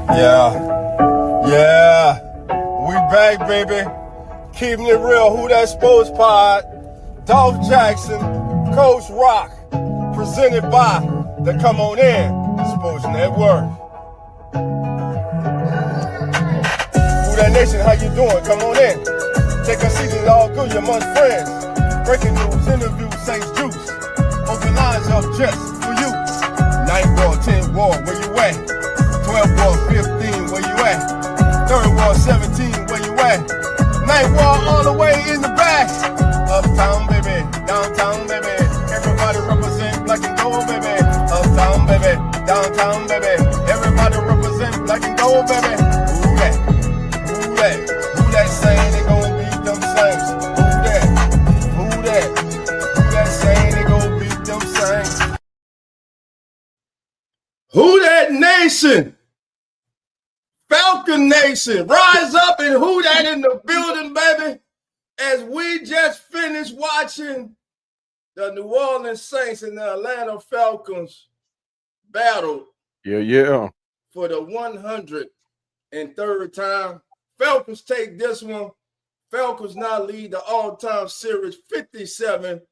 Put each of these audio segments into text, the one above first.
Yeah, we back, baby. Keeping it real. Who That Sports Pod? Dolph Jackson, Coach Rock, presented by the Come On In Sports Network. Who That Nation, how you doing? Come on in. Take a seat, it's all good, you're amongst friends. Breaking news, interviews, Saints Juice. Open lines up just for you. 9 ball, 10 ball, where you at? 12 ball, 15, where you at? 3rd ball, 17, where you at? 9th ball, all the way in the back. Uptown, baby, downtown, baby. Everybody represent black and gold, baby. Uptown, baby, downtown, baby. Everybody represent black and gold, baby. Who that? Who that? Who that saying they gon' beat them Saints? Who that? Who that? Who that saying they gon' beat them Saints? Who That Nation? Falcon Nation, rise up and who that in the building, baby. As we just finished watching the New Orleans Saints and the Atlanta Falcons battle. Yeah. For the 103rd time. Falcons take this one. Falcons now lead the all-time series 57-56.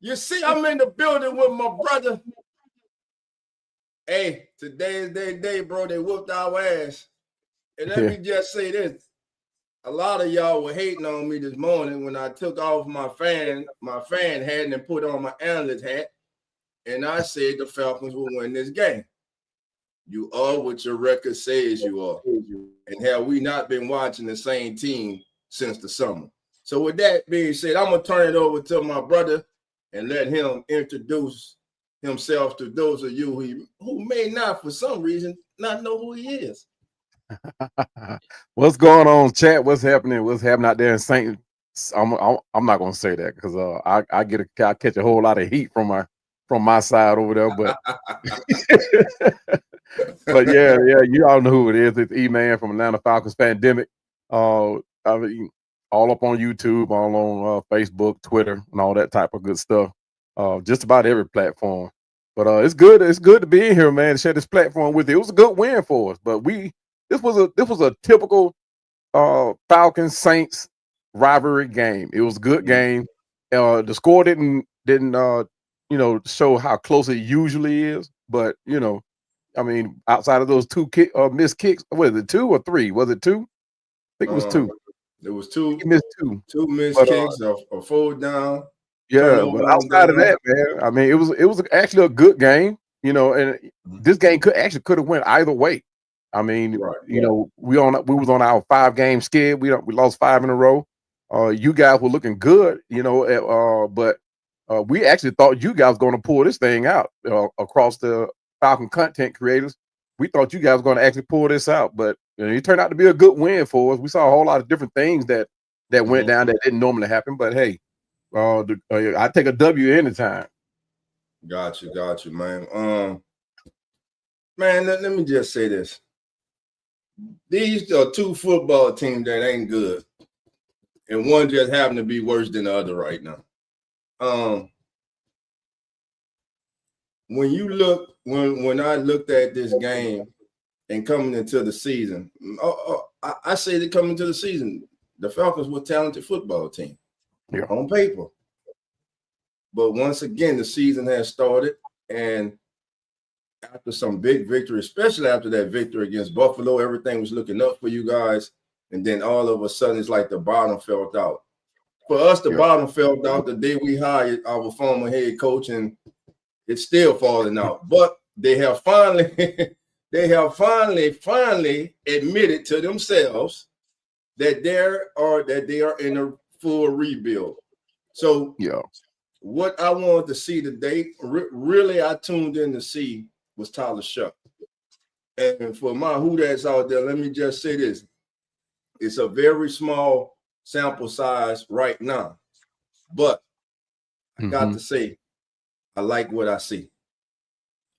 You see, I'm in the building with my brother. Hey, today is their day, bro. They whooped our ass. And let me just say this. A lot of y'all were hating on me this morning when I took off my fan hat and put on my analyst hat. And I said the Falcons will win this game. You are what your record says you are. And have we not been watching the same team since the summer? So with that being said, I'm going to turn it over to my brother and let him introduce himself to those of you who may not, for some reason, not know who he is. What's going on, chat? What's happening? What's happening out there in St. I'm not gonna say that because I catch a whole lot of heat from my side over there, but but yeah, you all know who it is. It's E-Man from Atlanta FAlcons Pandemic. I mean, all up on YouTube, all on Facebook, Twitter, and all that type of good stuff. Just about every platform. But it's good to be in here, man, to share this platform with you. It was a good win for us, but this was a typical Falcons Saints rivalry game. It was a good game. The score didn't show how close it usually is, but I mean, outside of those two missed kicks, was it 2 or 3? Was it 2? I think it was 2. It was 2. He missed 2. 2 missed kicks, a fold down. Yeah, but outside of that, man, I mean, it was actually a good game, and this game could have went either way. I mean, we was on our 5-game skid. We lost 5 in a row. You guys were looking good, but we actually thought you guys were going to pull this thing out across the Falcon content creators. We thought you guys were going to actually pull this out, but it turned out to be a good win for us. We saw a whole lot of different things that went down that didn't normally happen, but hey. I take a W anytime. Got you, man. Man, let me just say this. These are 2 football teams that ain't good, and one just happened to be worse than the other right now. When I looked at this game and coming into the season, I say that coming into the season, the Falcons were a talented football team. Yeah. On paper. But once again, the season has started, and after some big victory, especially after that victory against Buffalo, everything was looking up for you guys, and then all of a sudden it's like the bottom fell out. For us, the bottom fell out the day we hired our former head coach, and it's still falling out. But they have finally admitted to themselves that they are in a full rebuild. So what I wanted to see today, really I tuned in to see was Tyler Shuck. And for my who that's out there, let me just say this. It's a very small sample size right now. But I got to say, I like what I see.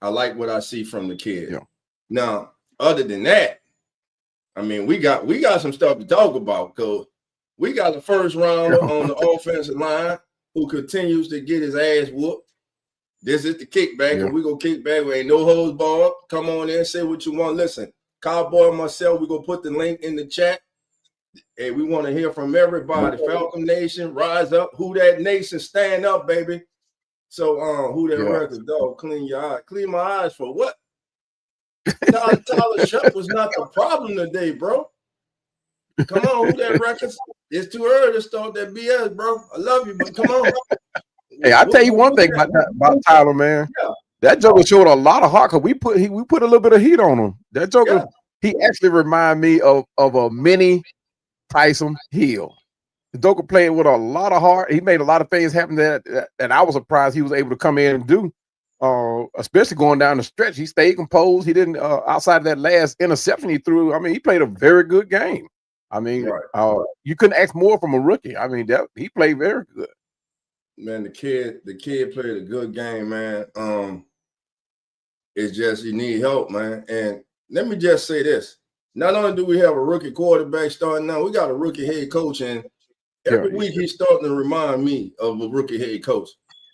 I like what I see from the kid. Yeah. Now, other than that, I mean, we got some stuff to talk about because we got a first rounder on the offensive line who continues to get his ass whooped. This is the kickback, Yeah. and we gonna kick back. We ain't no holds barred. Come on in, say what you want. Listen, Cowboy and myself, we gonna put the link in the chat. Hey, we want to hear from everybody. Falcon Nation, rise up. Who that nation? Stand up, baby. So, who that record, dog? Clean your eyes. Clean my eyes for what? Tyler Shuck was not the problem today, bro. Come on, who that records? It's too early to start that BS, bro. I love you, but come on. Hey, I'll tell you one thing about Tyler, man. Yeah. That joker showed a lot of heart because we put a little bit of heat on him. That joker, he actually reminded me of a mini Tyson Hill. The joker played with a lot of heart. He made a lot of things happen that I was surprised he was able to come in and do. Especially going down the stretch, he stayed composed. He didn't outside of that last interception he threw. I mean, he played a very good game. I mean, you couldn't ask more from a rookie. I mean, he played very good. Man, the kid played a good game, man. It's just you need help, man. And let me just say this: not only do we have a rookie quarterback starting now, we got a rookie head coach, and every week he's starting to remind me of a rookie head coach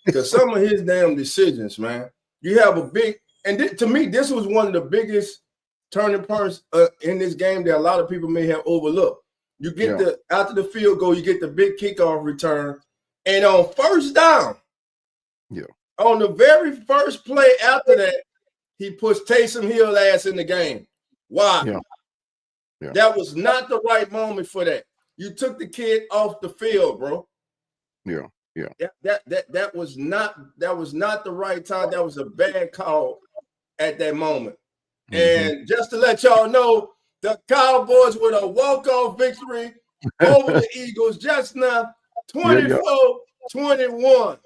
because some of his damn decisions, man. You have a big, and to me, this was one of the biggest turning points in this game that a lot of people may have overlooked. You get after the field goal, you get the big kickoff return. And on first down, on the very first play after that, he puts Taysom Hill ass in the game. Why? That was not the right moment for that. You took the kid off the field, bro. That was not the right time. That was a bad call at that moment. And just to let y'all know, the Cowboys with a walk-off victory over the Eagles just now. 24-21. What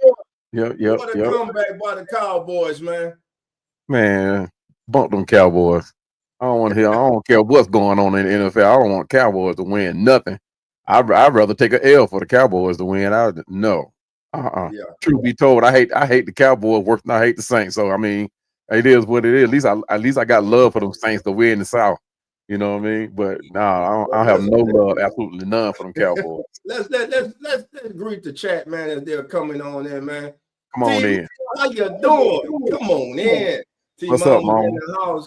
a comeback by the Cowboys, man. Man, bump them Cowboys. I don't care what's going on in the NFL. I don't want Cowboys to win nothing. I'd rather take an L for the Cowboys to win. Truth be told, I hate the Cowboys worse than I hate the Saints. So I mean, it is what it is. At least I got love for them Saints to win the South. You know what I mean? But I don't have no love, absolutely none for them Cowboys. Let's greet the chat, man, as they're coming on in, man. Come on in. How you doing? Come on in. What's up, Mama? In the house.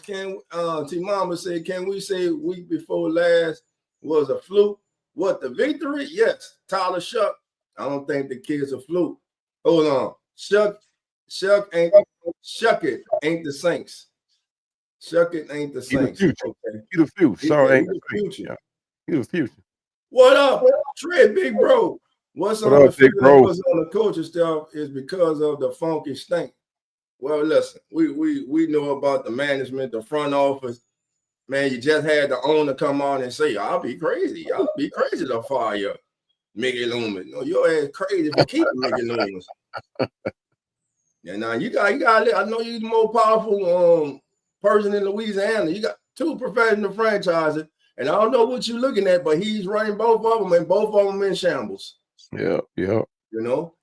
T Mama said, can we say week before last was a fluke? What, the victory? Yes. Tyler Shuck. I don't think the kid's a fluke. Hold on. Shuck it ain't the Saints. Shuck it ain't the Saints. He the future. Sorry, ain't the future. He the future. What up, Trey, big bro? What's on the coaching staff is because of the funky stink. Well, listen, we know about the management, the front office. Man, you just had the owner come on and say, "I'll be crazy. I'll be crazy to fire Mickey Loomis." No, your ass crazy for keeping Mickey Loomis. And now you got. I know you're the more powerful person in Louisiana. You got 2 professional franchises, and I don't know what you're looking at, but he's running both of them, and both of them in shambles. Yeah. You know.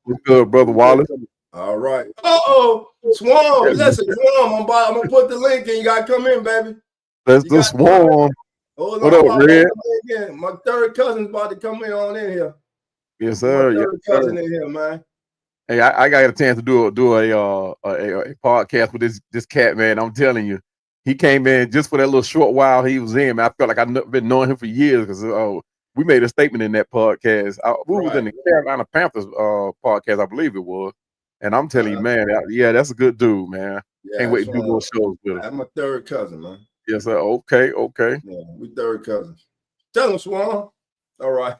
What's good, brother Wallace? All right. Swarm. Listen, Swarm. I'm gonna put the link in. You gotta come in, baby. That's the Swarm. Hold what on, up, Red? My third cousin's about to come in here. Yes, sir. My third cousin in here, man. Hey, I got a chance to do a podcast with this cat, man. I'm telling you, he came in just for that little short while he was in. Man, I felt like I've been knowing him for years because we made a statement in that podcast. We was in the Carolina Panthers podcast, I believe it was. And I'm telling you, man, that's a good dude, man. Can't wait to do more shows with him. I'm my third cousin, man. Yes, sir. Okay. Yeah, we third cousins. Tell him, Swan. All right.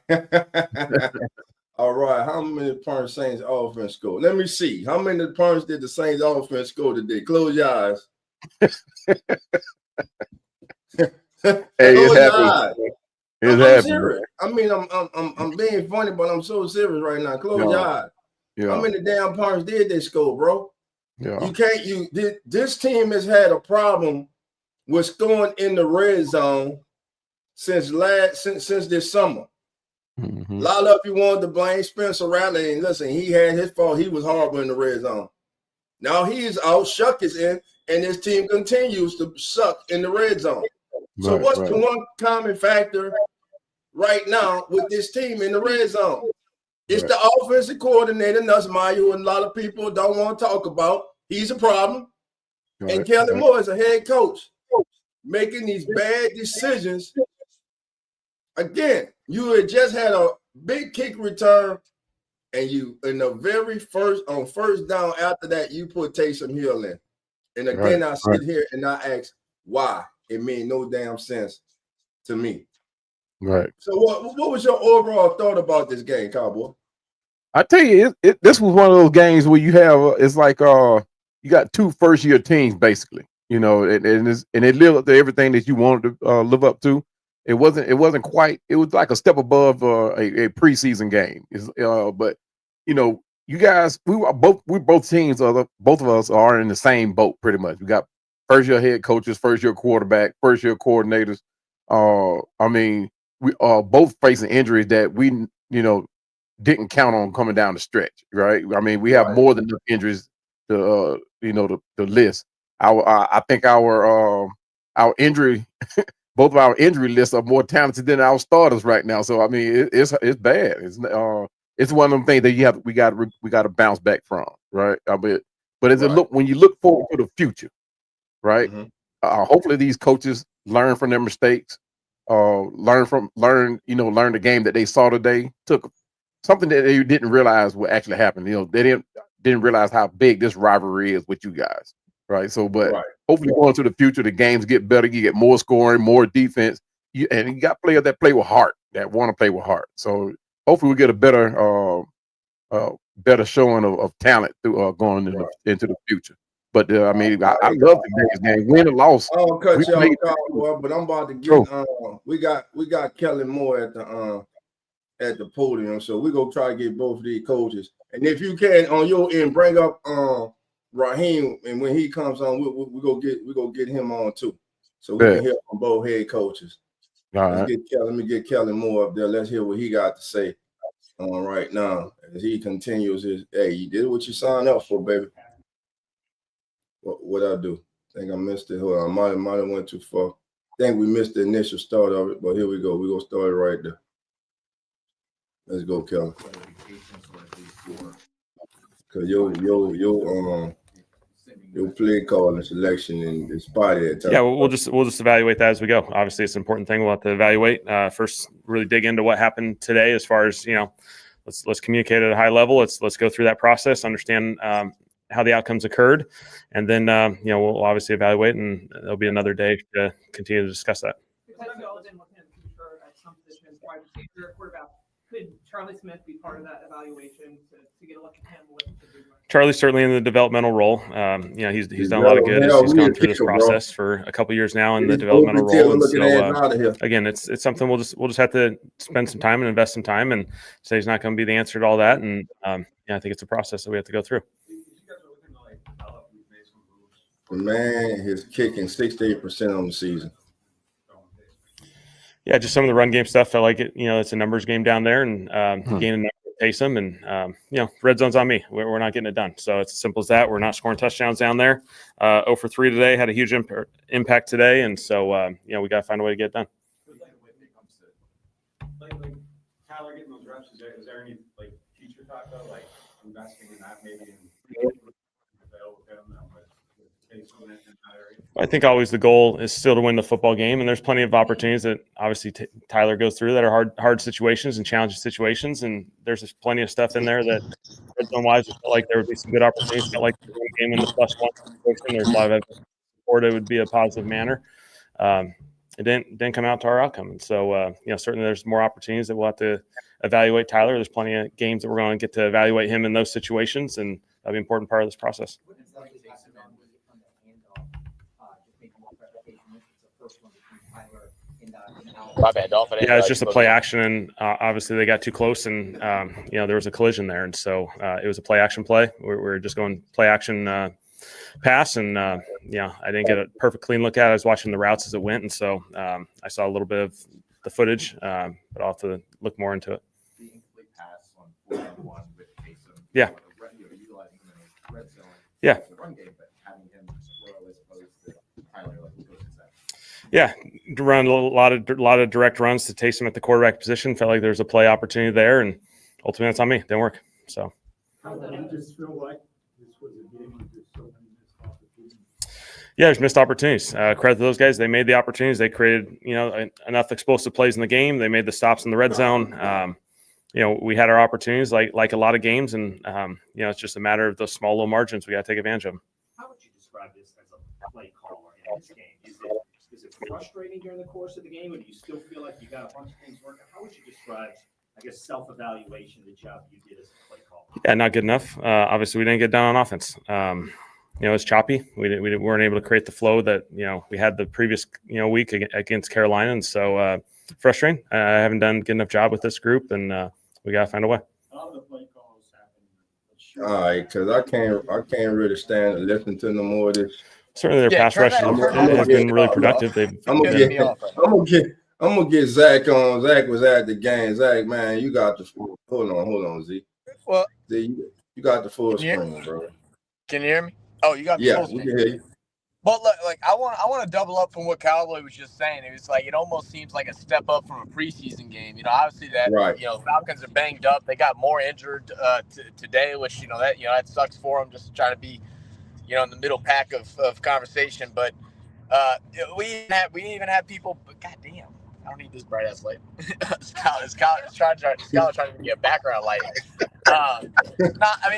All right. How many points Saints offense score? Let me see. How many points did the Saints offense score today? Close your eyes. It's happening. I'm serious. I mean, I'm being funny, but I'm so serious right now. Close your eyes. Yeah. How many damn points did they score, bro? Yeah. This team has had a problem with scoring in the red zone since this summer. Mm-hmm. A lot of you wanted to blame Spencer Rattler, and listen, he had his fault. He was horrible in the red zone. Now he's out, Shuck is in, and this team continues to suck in the red zone. So what's the one common factor right now with this team in the red zone? It's the offensive coordinator, Nussmeier, who a lot of people don't want to talk about. He's a problem. And Kellen Moore is a head coach making these bad decisions. Again, you had just had a big kick return, and you in the very first down after that, you put Taysom Hill in. And again, I sit here and I ask why. It made no damn sense to me. Right. So what was your overall thought about this game, Cowboy? I tell you, this was one of those games where you have it's like you got two first-year teams basically, and it lived up to everything that you wanted to live up to. It wasn't quite. It was like a step above a preseason game. But you guys, both teams both of us are in the same boat pretty much. We got first-year head coaches, first-year quarterback, first-year coordinators. I mean, we are both facing injuries that we didn't count on coming down the stretch, right? I mean, we have more than enough injuries to the list. I think our injury, both of our injury lists are more talented than our starters right now. So I mean, it's bad. It's one of them things that we got to bounce back from, right? But when you look forward to the future, right? Hopefully these coaches learn from their mistakes, learn the game that they saw today, took something that they didn't realize would actually happen. They didn't realize how big this rivalry is with you guys, right? So, but hopefully going to the future, the games get better, you get more scoring, more defense, and you got players that play with heart, that want to play with heart. So hopefully we get a better showing of talent through going into the future. But I mean, I love today's game. Win or loss. I don't cut you off, Cowboy, but I'm about to get. We got Kellen Moore at the podium, so we're gonna try to get both of these coaches. And if you can on your end, bring up Raheem, and when he comes on, we go get him on too, so we can hear from both head coaches. Let me get Kellen Moore up there. Let's hear what he got to say right now as he continues his. Hey, you did what you signed up for, baby. What I do? I think I missed it. Hold on, I might have went too far. I think we missed the initial start of it, but here we go. We're gonna start it right there. Let's go, Kellen. Cause your play call and selection and spotty at times. Yeah, we'll just evaluate that as we go. Obviously, it's an important thing we'll have to evaluate. First, really dig into what happened today as far as let's communicate at a high level. Let's go through that process, understand how the outcomes occurred, and then we'll obviously evaluate, and there'll be another day to continue to discuss that. Could Charlie Smith be part of that evaluation to get a look at him? Charlie's certainly in the developmental role. He's done a lot of good. He's gone through this process for a couple of years now in the developmental role. And so again, it's something we'll just have to spend some time and invest some time. And say he's not going to be the answer to all that. And I think it's a process that we have to go through. Man, he's kicking 68% on the season. Yeah, just some of the run game stuff. Felt like it. It's a numbers game down there, and gaining Taysom, and red zone's on me. We're not getting it done. So it's as simple as that. We're not scoring touchdowns down there. 0 for 3 today, had a huge impact today, and so we got to find a way to get it done. Like Tyler getting those reps, is there any future talk though, investing in that maybe in I think always the goal is still to win the football game, and there's plenty of opportunities that obviously Tyler goes through that are hard situations and challenging situations, and there's just plenty of stuff in there that red zone wise, I felt like there would be some good opportunities. Felt like the game in the +1 situation, there's a lot of evidence support it would be a positive manner. It didn't come out to our outcome, and so certainly there's more opportunities that we'll have to evaluate Tyler. There's plenty of games that we're going to get to evaluate him in those situations, and that'll be an important part of this process. Yeah, it's just a play action, and obviously they got too close, and there was a collision there, and so it was a play action play. We're just going play action pass, and I didn't get a perfect clean look at it. I was watching the routes as it went, and so I saw a little bit of the footage, but I'll have to look more into it. The incomplete pass on 4-1 with Taysom. Yeah. Utilizing him in red zone. Yeah. Run game, but having him slow as opposed to Tyler, who goes to that. Yeah, run a lot of direct runs to Taysom at the quarterback position. Felt like there was a play opportunity there, and ultimately that's on me. Didn't work. So. How did you just feel like this was a game with just so many missed opportunities? Yeah, there's missed opportunities. Credit to those guys. They made the opportunities. They created, enough explosive plays in the game. They made the stops in the red zone. We had our opportunities like a lot of games, and it's just a matter of those small, low margins we got to take advantage of them. How would you describe this as a play caller in this game? Is it frustrating during the course of the game, or do you still feel like you got a bunch of things working? How would you describe, I guess, self-evaluation, the job you did as a play caller? Yeah, not good enough. Obviously, we didn't get down on offense. It's choppy. We weren't able to create the flow that we had the previous week against Carolina, and so frustrating. I haven't done a good enough job with this group, and we got to find a way. How do the play calls happen? All right, because I can't really stand to listen to no more of this. Certainly, their pass rush has been really productive. I'm gonna get Zach on. Zach was at the game. Zach, man, you got the full. Hold on, Z. Well, Z, you got the full screen, bro. Can you hear me? Oh, you got the full Yeah, we screen. can hear you. But look, like I want to double up from what Cowboy was just saying. It was like it almost seems like a step up from a preseason game. Obviously that Right. Falcons are banged up. They got more injured today, which that sucks for them. Just trying to be in the middle pack of conversation. But we didn't even have people. But goddamn, I don't need this bright ass light. Skylar's trying to get background light.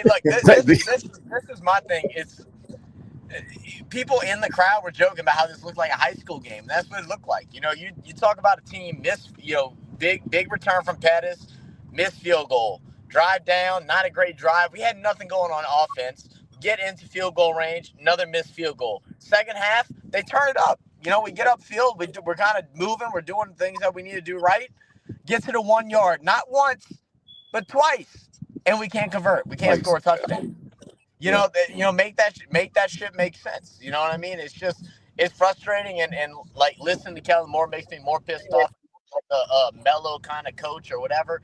Look, this is my thing. It's people in the crowd were joking about how this looked like a high school game. That's what it looked like. You talk about a team big return from Pettis, missed field goal, drive down, not a great drive. We had nothing going on offense. Get into field goal range, another missed field goal. Second half, they turn it up. We get upfield, we're kind of moving, we're doing things that we need to do right. Get to the 1 yard, not once, but twice, and we can't convert. We can't score a touchdown. Make that shit make sense. You know what I mean? It's frustrating, and like listening to Kellen Moore makes me more pissed off, like a mellow kind of coach or whatever.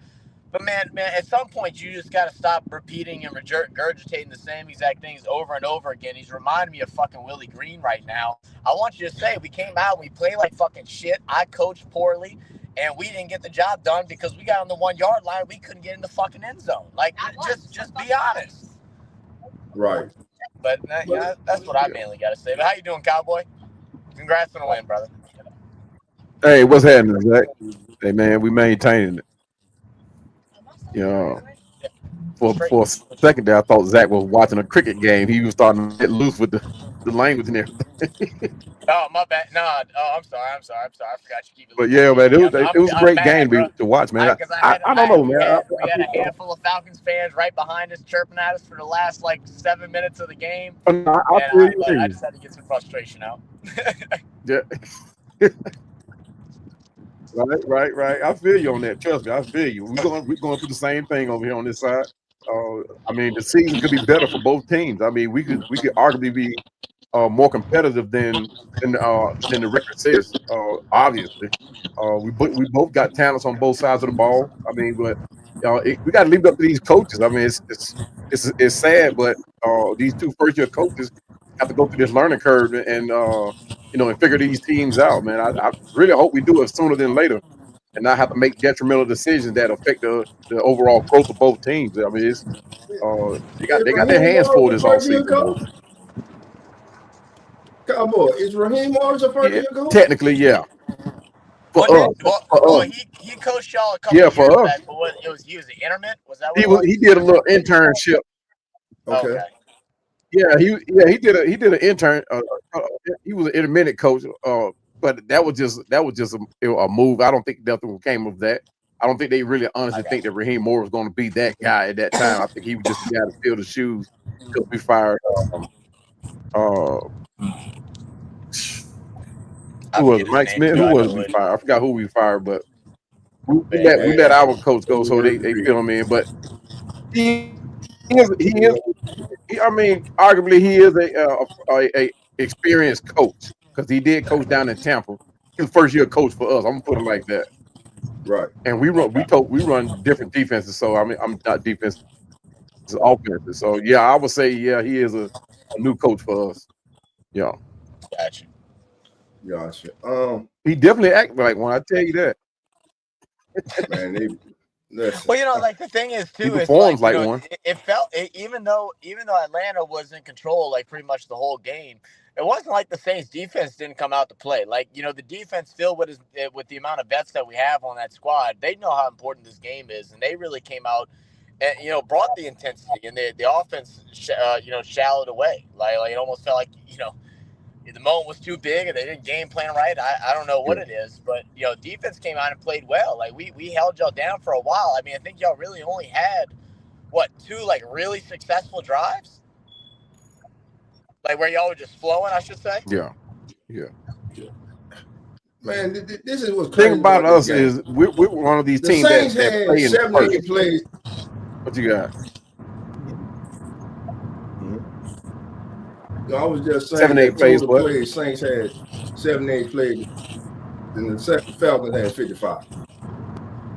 But man, at some point you just got to stop repeating and regurgitating the same exact things over and over again. He's reminding me of fucking Willie Green right now. I want you to say we came out, we played like fucking shit. I coached poorly, and we didn't get the job done because we got on the 1 yard line. We couldn't get in the fucking end zone. Like, just be honest. Right. But that's what I mainly got to say. But how you doing, Cowboy? Congrats on the win, brother. Hey, what's happening, Zach? Hey, man, we maintaining it. For a second there, I thought Zach was watching a cricket game. He was starting to get loose with the language and everything. Oh, my bad. No, I'm sorry. I forgot you keep it. But yeah, man, it was a great game to watch, man. I don't know, man. We had a handful of Falcons fans right behind us chirping at us for the last 7 minutes of the game. I just had to get some frustration out. Yeah. Right. I feel you on that. Trust me, I feel you. We're going through the same thing over here on this side. The season could be better for both teams. We could arguably be more competitive than the record says. Obviously, we both got talents on both sides of the ball. But we got to leave it up to these coaches. It's sad, but these two first-year coaches have to go through this learning curve and figure these teams out, man. I really hope we do it sooner than later, and not have to make detrimental decisions that affect the overall growth of both teams. They got their hands full this all season. Cowboy, is Raheem Morris a first year coach? Technically, yeah. He coached y'all a couple years back, but he was the intermittent? Was that what he did a little internship. Okay. Yeah, he did an intern. He was an intermittent coach, but that was just a move. I don't think nothing came of that. I don't think they really honestly think that Raheem Moore was going to be that guy at that time. I think he was just the guy to fill the shoes to be fired. Who was it? Mike Smith? Who was we fired? I forgot who we fired, but we let our coach go, so they fill him in. But he is. Arguably he is a experienced coach because he did coach down in Tampa. He was first year coach for us. I'm gonna put it like that. Right. And we run different defenses. So I'm not defense, it's offenses. So yeah, I would say he is a new coach for us. Yeah. Gotcha. Gotcha. He definitely acted like one. I tell you that. Man, Listen. Well, you know, like the thing is He too, is performs like, like you know, one. it felt even though Atlanta was in control like pretty much the whole game, it wasn't like the Saints defense didn't come out to play. Like, you know, the defense still with the amount of vets that we have on that squad, they know how important this game is, and they really came out and, you know, brought the intensity, and the offense you know, shallowed away. Like it almost felt like, you know, the moment was too big and they didn't game plan right. I don't know what it is, but, you know, defense came out and played well. Like we held y'all down for a while. I mean, I think y'all really only had two like really successful drives, like where y'all were just flowing, I should say. Yeah. Man, this is what's The crazy thing about this us game. is we're one of these The teams Saints that had play in 78 plays. What you got? I was just saying 78 that plays. total What? plays, Saints had 78 plays, and the Falcons had 55.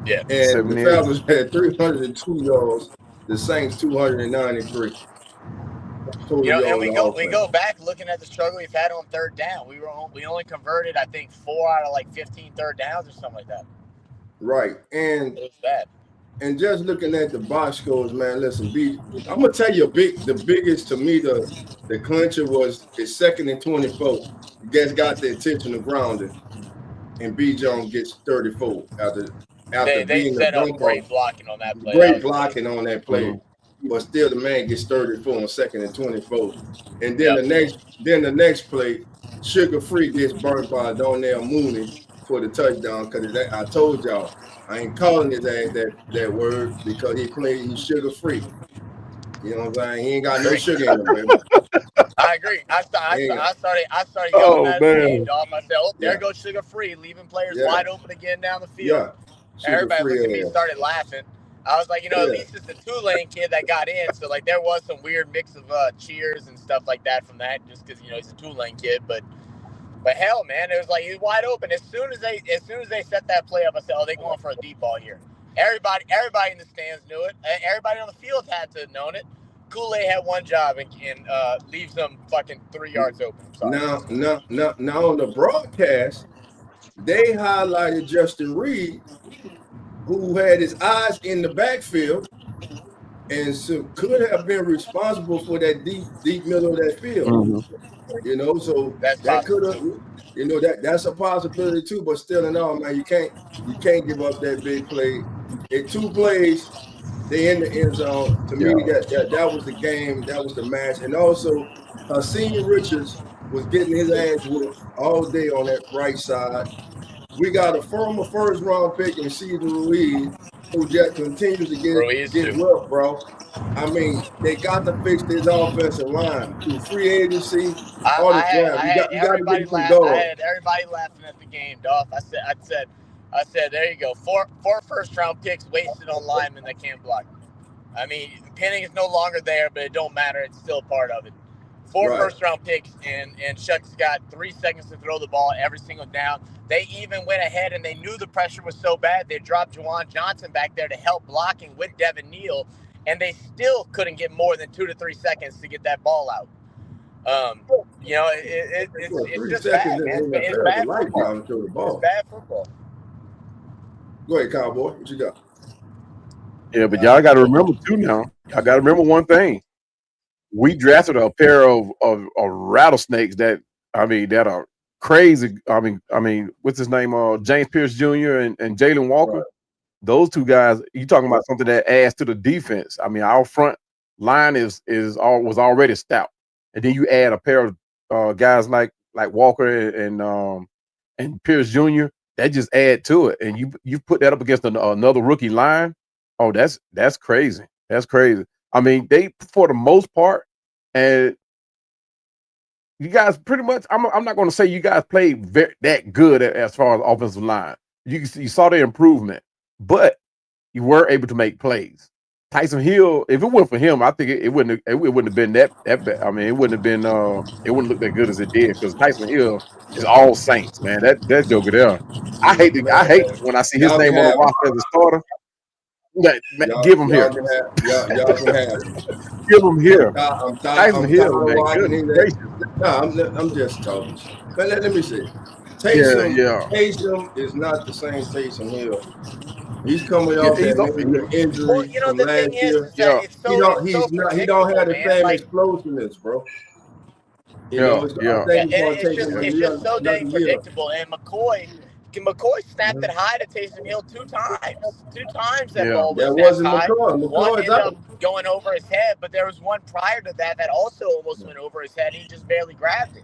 Yeah. And the 78. Falcons had 302 yards, the Saints 293. Total You know, and yards we go back looking at the struggle we've had on third down. We only converted, I think, 4 out of like 15 third downs or something like that. Right. And It was bad. And just looking at the box scores, man, listen, I'm gonna tell you the biggest to me, the clincher was his 2nd and 24. You guys got the intentional grounding, and B. Jones gets 34 after They being the set up bump great blocking on that play. great blocking on that play. Mm-hmm. But still the man gets 34 on 2nd and 24. And then the next play, Sugar Free gets burnt by Donnell Mooney for the touchdown, because I told y'all I ain't calling his ass that word, because he's sugar free. You know what I'm saying? He ain't got no sugar in him, baby. I agree. I started yelling Oh, at the man. game, dog. I said, "Oh, there Yeah. goes Sugar Free, leaving players Yeah. wide open again down the field." Yeah. Everybody Sugar-free looked at me, ass. started laughing. I was like, you know, at Yeah. least it's the Tulane kid that got in. So like, there was some weird mix of cheers and stuff like that from that, just because, you know, he's a Tulane kid. But hell, man, it was like he was wide open. As soon as they set that play up, I said, "Oh, they're going for a deep ball here." Everybody in the stands knew it. Everybody on the field had to have known it. Kool-Aid had one job and leaves them fucking 3 yards open. I'm sorry. Now on the broadcast, they highlighted Justin Reed, who had his eyes in the backfield and so could have been responsible for that deep middle of that field. Mm-hmm. You know, so that could have, you know, that's a possibility too. But still, in all, man, you can't give up that big play. In 2 plays, they in the end zone. To me, that was the game. That was the match. And also, Hakeem Richards was getting his ass whooped all day on that right side. We got a former first-round pick in Cesar Ruiz, who just continues to get well, bro. I mean, they got to fix this offensive line through free agency. I had everybody laughing at the game, Dolph. I said, there you go. Four first-round picks wasted on linemen that can't block. I mean, Penning is no longer there, but it don't matter. It's still a part of it. 4 first-round picks, and Chuck's got 3 seconds to throw the ball every single down. They even went ahead, and they knew the pressure was so bad, they dropped Juwan Johnson back there to help blocking with Devin Neal, and they still couldn't get more than 2 to 3 seconds to get that ball out. You know, it's just bad, man. It's bad football. It's bad football. Go ahead, Cowboy. What you got? Yeah, but y'all got to remember too now. Y'all got to remember one thing. We drafted a pair of rattlesnakes that are crazy. I mean, what's his name? James Pierce Jr. and Jalen Walker. Right. Those 2 guys. You talking about something that adds to the defense? I mean, our front line was already stout, and then you add a pair of guys like Walker and Pierce Jr. That just add to it, and you put that up against another rookie line. Oh, that's crazy. That's crazy. I mean, they, for the most part, and you guys pretty much, I'm not going to say you guys played that good as far as offensive line. You saw the improvement, but you were able to make plays. Tyson Hill, if it weren't for him, I think it wouldn't have been that bad. I mean, it wouldn't look that good as it did, because Tyson Hill is all Saints, man. That joker there. I hate when I see his name on the roster as a starter. Give him here. Y'all can have him. Give him here. I'm just talking. But let me see. Taysom is not the same Taysom Hill. He's coming off he's that major Well, injury you know, from the last thing is year. that yeah, it's so He don't predictable, have the man. same Like, explosiveness, bro. You yeah, know, yeah. I think it's gonna it's take him just so another dang year. predictable. And McCoy snapped it high to Taysom Hill 2 times. 2 times that Yeah. ball was That snapped wasn't high. McCoy. One McCoy's ended out. up going over his head, but there was one prior to that that also almost went over his head. And he just barely grabbed it.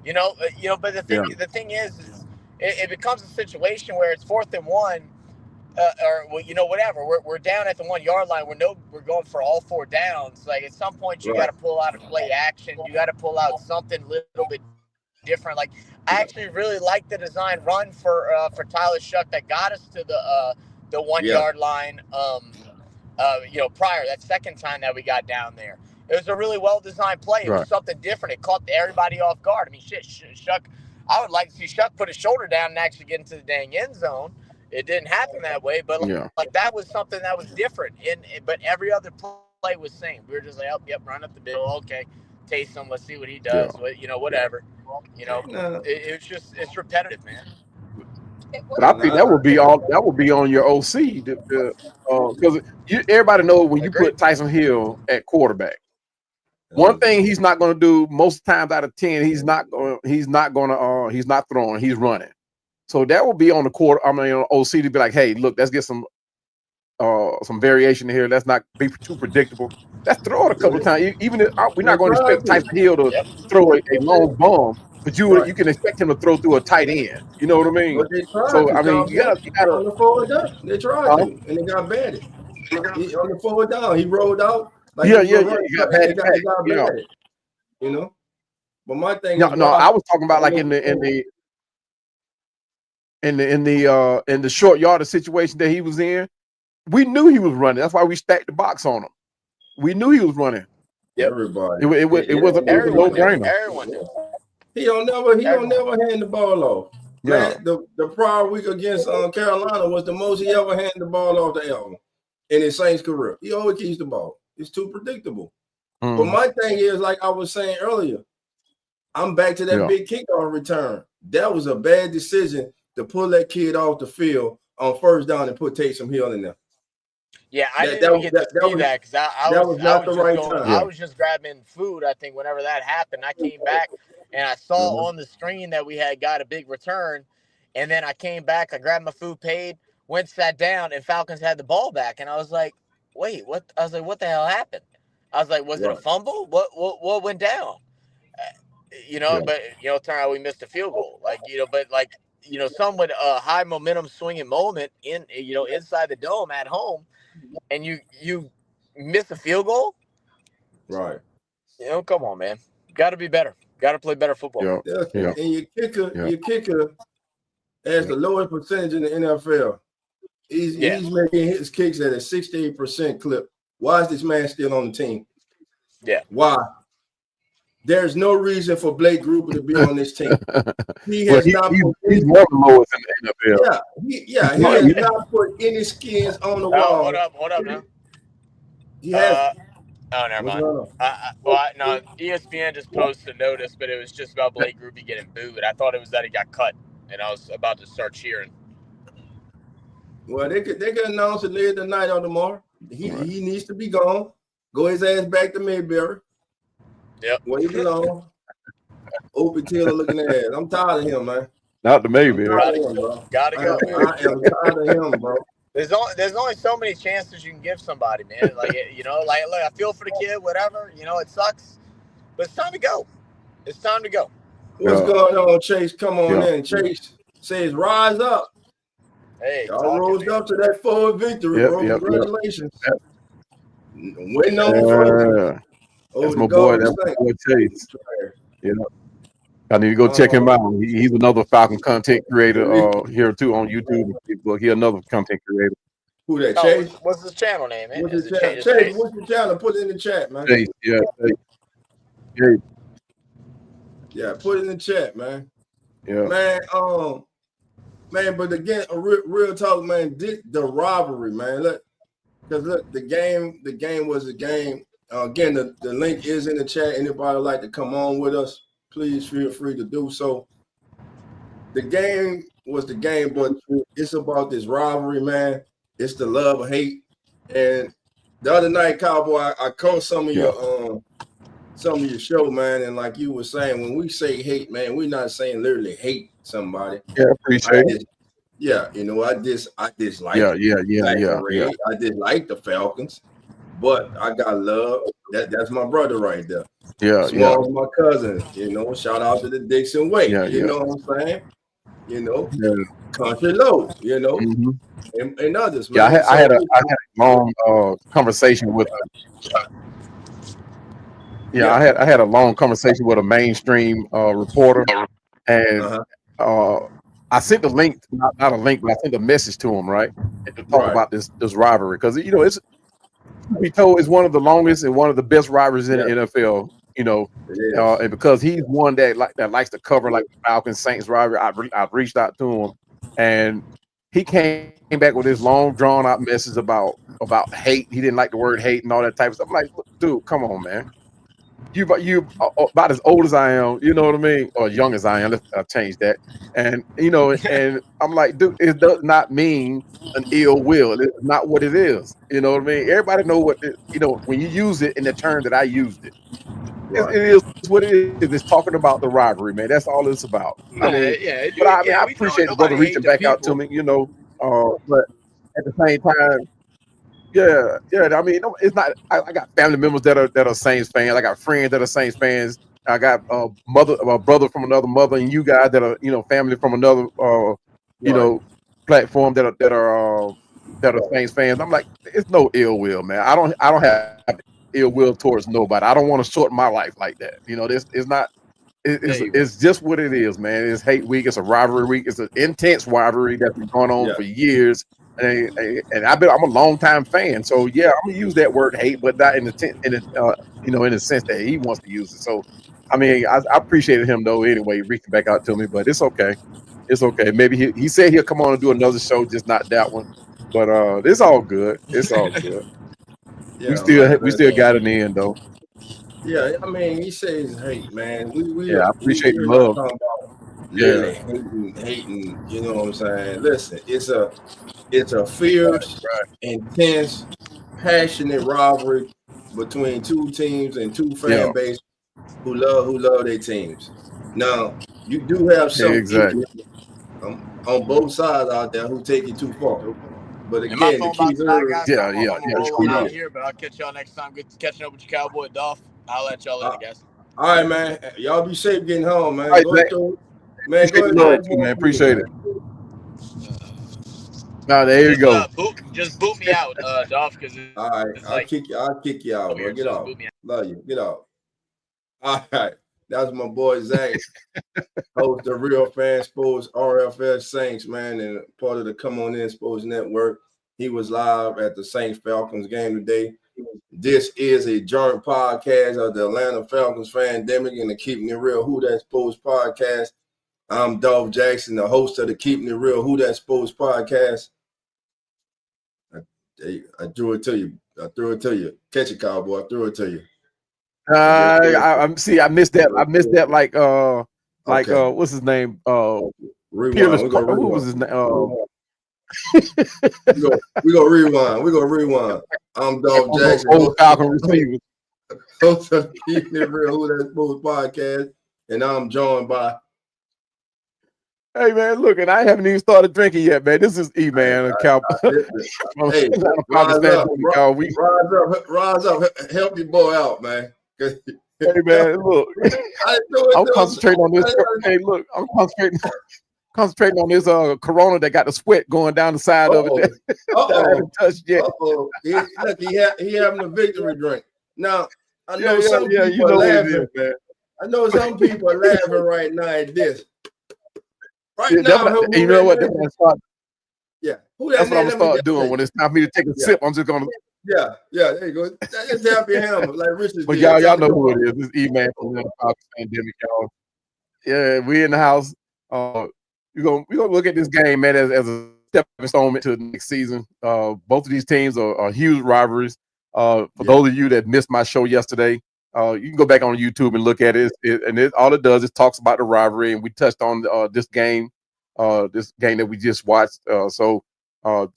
But the thing is it becomes a situation where it's 4th and 1. Whatever. We're down at the 1 yard line. We're going for all 4 downs. Like, at some point, you got to pull out a play action. You got to pull out something a little bit different. Like, I actually really like the design run for Tyler Shuck that got us to the 1 yard line. Prior that second time that we got down there, it was a really well designed play. It was something different. It caught everybody off guard. I mean, Shuck. I would like to see Shuck put his shoulder down and actually get into the dang end zone. It didn't happen that way, but like that was something that was different. But every other play was same. We were just like, run up the middle. Okay, Taysom, let's see what he does. Whatever. It's repetitive, man. But I think that would be on your OC because everybody knows when you put Tyson Hill at quarterback. One thing he's not going to do most times out of 10, he's not throwing, he's running. So that will be on the on OC to be like, hey, look, let's get some variation here. Let's not be too predictable. Let's throw it a couple of times. Even if we're not going to expect Tyson Hill to throw a long bomb, but you can expect him to throw through a tight end. You know what I mean? But they tried So to, I mean, you gotta on the forward down. They tried to, and they got batted. On the forward down, he rolled out like he was running. You got batted. They got batted. You know. But my thing is, I was talking about like in the short yardage situation that he was in. We knew he was running. That's why we stacked the box on him. We knew he was running. Everybody. It was a no-brainer. Everyone did. He don't never hand the ball off. Yeah. The prior week against Carolina was the most he ever handed the ball off to Elton in his Saints career. He always keeps the ball. It's too predictable. But my thing is, like I was saying earlier, I'm back to that big kickoff return. That was a bad decision to pull that kid off the field on first down and put Taysom Hill in there. Yeah, I didn't get to see that because I was just grabbing food. I think whenever that happened, I came back and I saw on the screen that we had got a big return, and then I came back, I grabbed my food, paid, went, sat down, and Falcons had the ball back, and I was like, wait, what? I was like, what the hell happened? I was like, was it a fumble? What went down? But turn out we missed a field goal. Some with a high momentum swinging moment inside the dome at home, and you miss a field goal. Right. Come on, man. Got to be better. Got to play better football. And your kicker has the lowest percentage in the NFL. He's making his kicks at a 68% clip. Why is this man still on the team? Yeah. Why? There's no reason for Blake Gruber to be on this team. He has not put he's one of the lowest in the NFL. He has not put any skins on the wall. Hold up now. He has. Oh, never mind. No, ESPN just posted a notice, but it was just about Blake Gruber getting booed. I thought it was that he got cut, and I was about to start cheering. Well, they could announce it later tonight or tomorrow. He needs to be gone. Go his ass back to Mayberry. Yep. Where he belong. Opie Taylor looking at ass. I'm tired of him, man. Not the Mayberry. Gotta go. I am tired of him, bro. There's only so many chances you can give somebody, man. Look, I feel for the kid, whatever. It sucks, but it's time to go. It's time to go. What's going on, Chase? Come on in. Chase says, rise up. Hey, y'all rose up to that forward victory, bro. Congratulations. Waiting on the first. That's my boy. That's my boy Chase. I need to go check him out. He's another Falcon content creator here too on YouTube and Facebook. He's another content creator. Who that? Chase? What's his channel name, man? What's his channel? Chase, what's your channel? Put it in the chat, man. Chase, Yeah, put it in the chat, man. Yeah, man. But again, a real talk, man. The rivalry, man. Because the game was a game. Again, the link is in the chat. Anybody like to come on with us, please feel free to do so. the game was the game, but it's about this rivalry, man. It's the love or hate. And the other night, Cowboy, I caught some of your show, man, and like you were saying, when we say hate, man, we're not saying literally hate somebody. Yeah, appreciate it. Yeah, you know, I dislike Yeah. I dislike the Falcons, but I got love. That's my brother right there. Yeah, Small's my cousin. You know, shout out to the Dixon Way. You know what I'm saying? You know, Country Low. You know, and others. Man. Yeah, I had a long conversation with. I had a long conversation with a mainstream reporter, and I sent the link, not a link, but I sent a message to him, right, and to talk about this rivalry, because you know it's one of the longest and one of the best rivalries in the NFL. You know, and because he's one that likes to cover like the Falcons Saints rivalry, I've reached out to him, and he came back with this long drawn out message about hate. He didn't like the word hate and all that type of stuff. I'm like, dude, come on, man. You about as old as I am, you know what I mean, or young as I am. Let's change that. And you know, and I'm like, dude, it does not mean an ill will. It's not what it is. You know what I mean? Everybody know what you know when you use it in the term that I used it. It is what it is. It's talking about the rivalry, man. That's all it's about. I mean, I appreciate the brother reaching back out to me, you know. But at the same time, yeah. I mean, it's not. I got family members that are Saints fans. I got friends that are Saints fans. I got a brother from another mother, and you guys that are family from another platform that are Saints fans. I'm like, it's no ill will, man. I don't have ill will towards nobody. I don't want to shorten my life like that. You know, this is not. It's just what it is, man. It's hate week. It's a rivalry week. It's an intense rivalry that's been going on for years. And I'm a longtime fan, so yeah, I'm gonna use that word hate, but not in the sense that he wants to use it. So, I mean, I appreciated him though. Anyway, reaching back out to me, but it's okay. It's okay. Maybe he said he'll come on and do another show, just not that one. But it's all good. It's all good. we still got it in though. Yeah, I mean, he says hate, man. I appreciate the love. Really hating. You know what I'm saying? Listen, it's a fierce, intense, passionate rivalry between two teams and two fan bases who love their teams. Now, you do have some people on both sides out there who take it too far. But again, my phone about to die, guys. yeah. Roll out here, but I'll catch y'all next time. Good catching up with you, Cowboy Dolph. I'll let y'all later, guys. All right, man. Y'all be safe getting home, man. All right, go man. Appreciate it. No, there you go. Just boot me out, Dolph. Because all right, I'll kick you out, bro. Get out. Love you. Get out. All right, that was my boy Zach, host of Real Fan Sports, RFS Saints, man, and part of the Come On In Sports Network. He was live at the Saints Falcons game today. This is a joint podcast of the Atlanta Falcons Fandemic and the Keeping It Real Who That Sports podcast. I'm Dolph Jackson, the host of the Keeping It Real Who That Sports podcast. I threw it to you. Catch it, Cowboy. I threw it to you. I missed that. I missed that. What's his name? Rewind. Who was his name? We go rewind. I'm Dolph Jackson. Old Falcon receiver. Host of the Keeping It Real Who That Sports podcast, and I'm joined by. Hey man, look, and I haven't even started drinking yet, man. This is E-Man, a Cowboy. Hey, rise up, help your boy out, man. Hey man, look, I'm concentrating on this. Hey, look, I'm concentrating on this Corona that got the sweat going down the side of it. I haven't touched yet. He having a victory drink. Now, I know some people are laughing. I know some people are laughing right now at this. You know what? That's what I'm gonna start doing when it's time for me to take a sip. I'm just gonna. Yeah, there you go. Just tap your hammer like Richard. But y'all know who it is. This E-Man from the Falcons Fandemic, y'all. Yeah, we in the house. We're gonna look at this game, man, as a stepping stone to the next season. Both of these teams are huge rivalries. For those of you that missed my show yesterday, you can go back on YouTube and look at it. All it does is talks about the rivalry, and we touched on this game this game that we just watched. So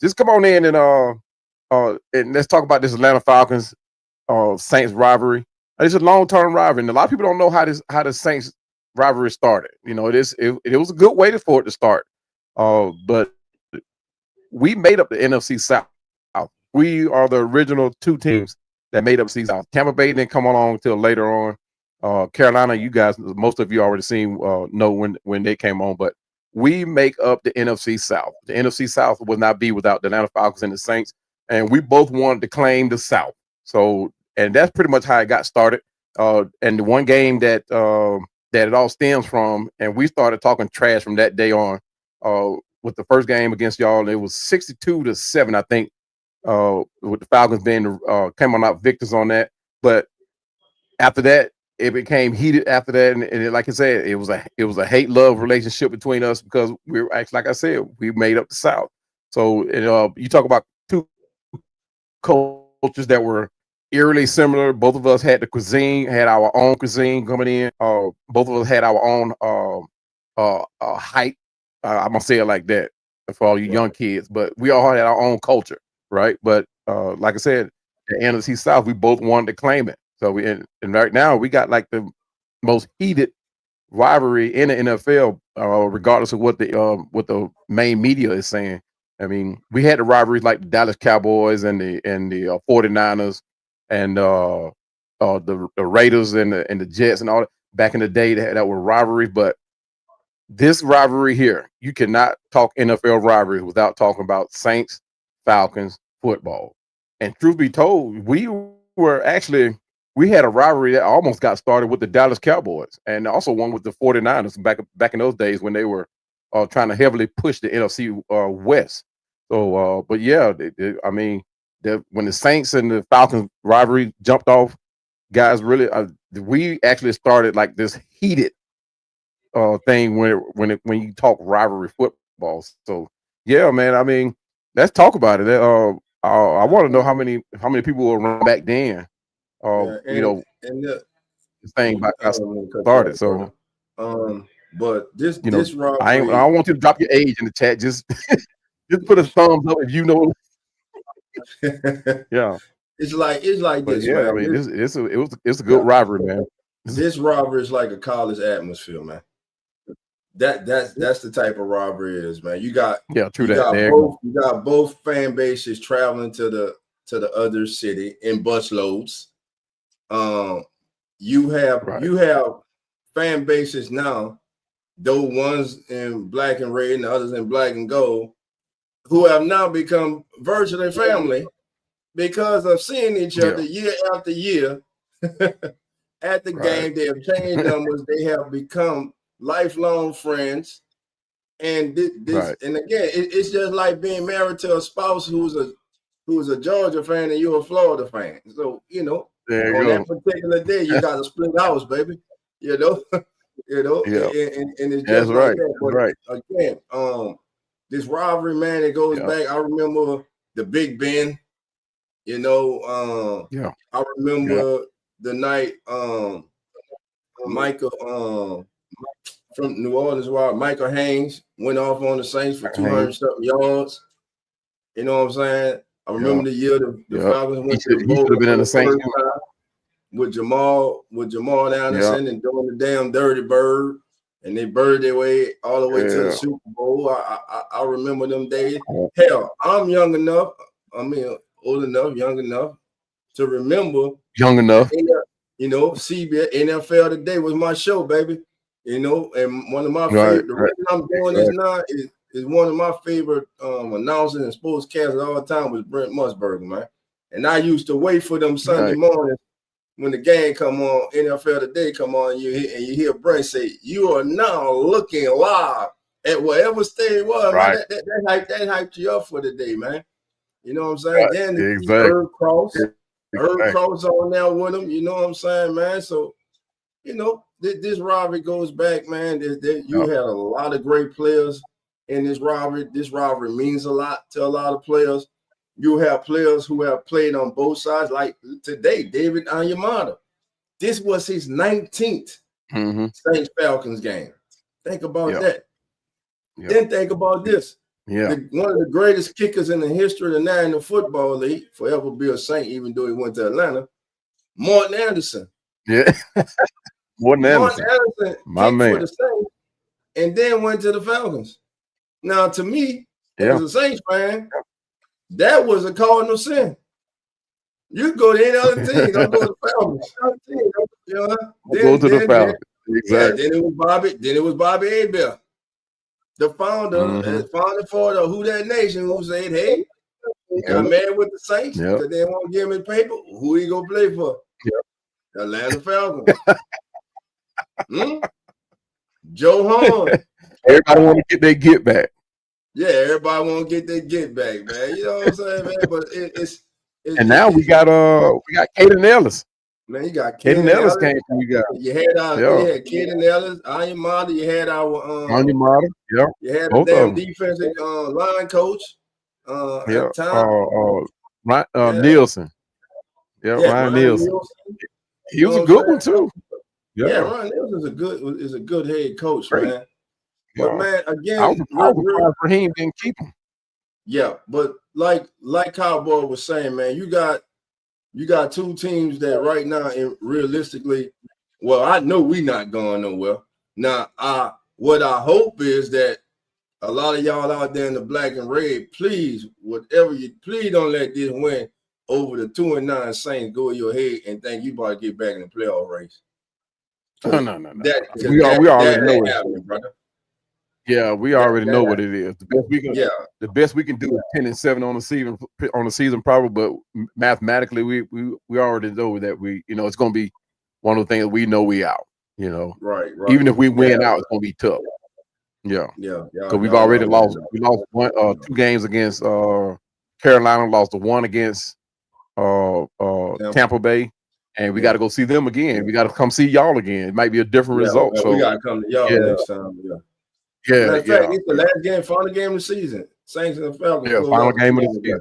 just come on in and let's talk about this Atlanta Falcons Saints rivalry. It's a long-term rivalry, and a lot of people don't know how the Saints rivalry started. You know, it was a good way for it to start. But we made up the NFC South. We are the original two teams that made up NFC South. Tampa Bay didn't come along until later on. Carolina, you guys, most of you already seen know when they came on, but we make up the NFC South. The NFC South would not be without the Atlanta Falcons and the Saints, and we both wanted to claim the South. So, and that's pretty much how it got started. And the one game that it all stems from, and we started talking trash from that day on. With the first game against y'all, and it was 62-7, I think. With the Falcons being came on out victors on that, but after that, it became heated. After that, and like I said, it was a hate-love relationship between us because we were actually, like I said, we made up the South. So you talk about two cultures that were eerily similar. Both of us had had our own cuisine coming in. Both of us had our own height. I'm gonna say it like that for all you young kids, but we all had our own culture, right? But like I said, the NFC South, we both wanted to claim it. So and right now we got like the most heated rivalry in the NFL, regardless of what the main media is saying. I mean, we had the rivalries like the Dallas Cowboys and the 49ers and the Raiders and the Jets and all that back in the day that were rivalries, but this rivalry here, you cannot talk NFL rivalries without talking about Saints, Falcons, football. And truth be told, we had a rivalry that almost got started with the Dallas Cowboys and also one with the 49ers back in those days when they were trying to heavily push the NFC West. So, but yeah, I mean, when the Saints and the Falcons rivalry jumped off, guys, really, we actually started like this heated thing when you talk rivalry football. So yeah, man. I mean, let's talk about it. I want to know how many people were around back then. And this thing got started. So but this this rivalry, I don't want you to drop your age in the chat. Just put a thumbs up if you know. Yeah, it's like but this, yeah, man. I mean, it's a good rivalry, man. This rivalry is like a college atmosphere, man. That's the type of rivalry it is, man. You got both fan bases traveling to the other city in bus loads. You have fan bases now, though one's in black and red and the others in black and gold, who have now become virtually family because of seeing each other year after year at the game. They have changed numbers. They have become lifelong friends. And this and again, it's just like being married to a spouse who's a Georgia fan and you're a Florida fan. So, that particular day, you got to split house, baby. Yeah. And it's just like that. But again, this rivalry, man, it goes back. I remember the Big Ben. I remember the night Michael from New Orleans, Michael Haynes went off on the Saints for 200 something yards. You know what I'm saying? I remember the year the Falcons went to the bowl for the first time with Jamal Anderson and doing the damn dirty bird, and they bird their way all the way to the Super Bowl. I remember them days. Hell, I'm young enough. I mean, old enough, young enough to remember. Young enough. CBS NFL Today was my show, baby. And one of my favorite. The reason I'm doing this now is one of my favorite announcers and sportscasters all the time was Brent Musburger, man. And I used to wait for them Sunday mornings when the game come on, NFL Today come on, and you hear Brent say, "You are now looking live at whatever state it was." Man, that hyped you up for the day, man. You know what I'm saying? Then Herb Cross on there with him. You know what I'm saying, man? So, this rivalry goes back, man. You had a lot of great players in this rivalry. This rivalry means a lot to a lot of players. You have players who have played on both sides, like today, David Onyemata. This was his 19th Saints Falcons game. Think about that. Then think about this. One of the greatest kickers in the history of the National Football League, forever be a Saint, even though he went to Atlanta, Martin Anderson. Yeah. Martin Anderson kicked for the Saints and then went to the Falcons. Now, to me, as a Saints fan, that was a cardinal sin. You go to any other team, don't go to the Falcons. You know, Go to the Falcons. Exactly. Then it was Bobby Abel, the founder for the Who That Nation, who said, hey, he got mad with the Saints because they didn't want to give him his paper. Who he gonna play for? The Atlanta Falcons. Joe Horn. Everybody want to get their get back. Yeah, everybody want to get their get back, man. You know what I'm saying, man? But it's and now we got Caden Ellis. Man, you got Caden Ellis came from you guys. You had Caden Ellis, Anya Mata. You had our Anya Mata. Yeah. You had the damn defensive line coach. At the time. Nielsen. Yeah, Ryan Nielsen. He was a good one too. Yeah, Ryan Nielsen is a good head coach, man. But man, again, I was for him didn't keep him. Yeah, but like Cowboy was saying, man, you got two teams that right now, realistically, well, I know we not going nowhere. Now, what I hope is that a lot of y'all out there in the black and red, please don't let this win over the 2-9 Saints go in your head and think you about to get back in the playoff race. No. We already know it, brother. Yeah, we already know what it is. The best we can do is 10-7 on the season, probably. But mathematically, we already know that it's going to be one of the things we know we out. Right. Even if we win out, it's going to be tough. Yeah. Because we've already lost. We lost 2 games against Carolina. Lost the 1 against Tampa Bay. And we got to go see them again. We got to come see y'all again. It might be a different result. So we got to come to y'all next time. Matter of fact, it's the last game, final game of the season. Saints and the Falcons. Yeah, final game of the season.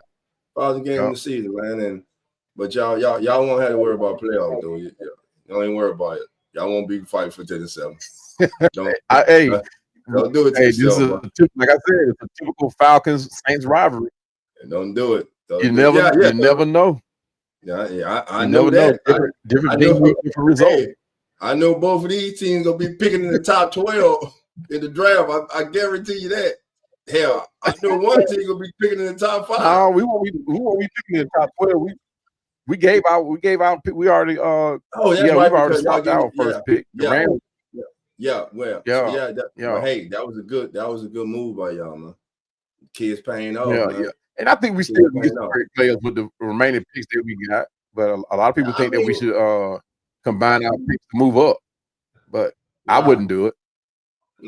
Final game of the season, man. But y'all won't have to worry about playoffs, though. Y'all ain't worry about it. Y'all won't be fighting for 10-7. Don't do it to yourself. Like I said, it's a typical Falcons Saints rivalry. Don't do it. You never know. I know that. Different results. Hey, I know both of these teams will be picking in the top 12 in the draft. I guarantee you that. Hell, I know one team will be picking in the top 5. No, we won't be picking in the top 12. We gave out. We already. We've already swapped our first pick. Well, hey, that was a good move by y'all, man. Kids paying off. Man. And I think we still can get some great players with the remaining picks that we got. But a lot of people think that we should combine our picks to move up. But I wouldn't do it.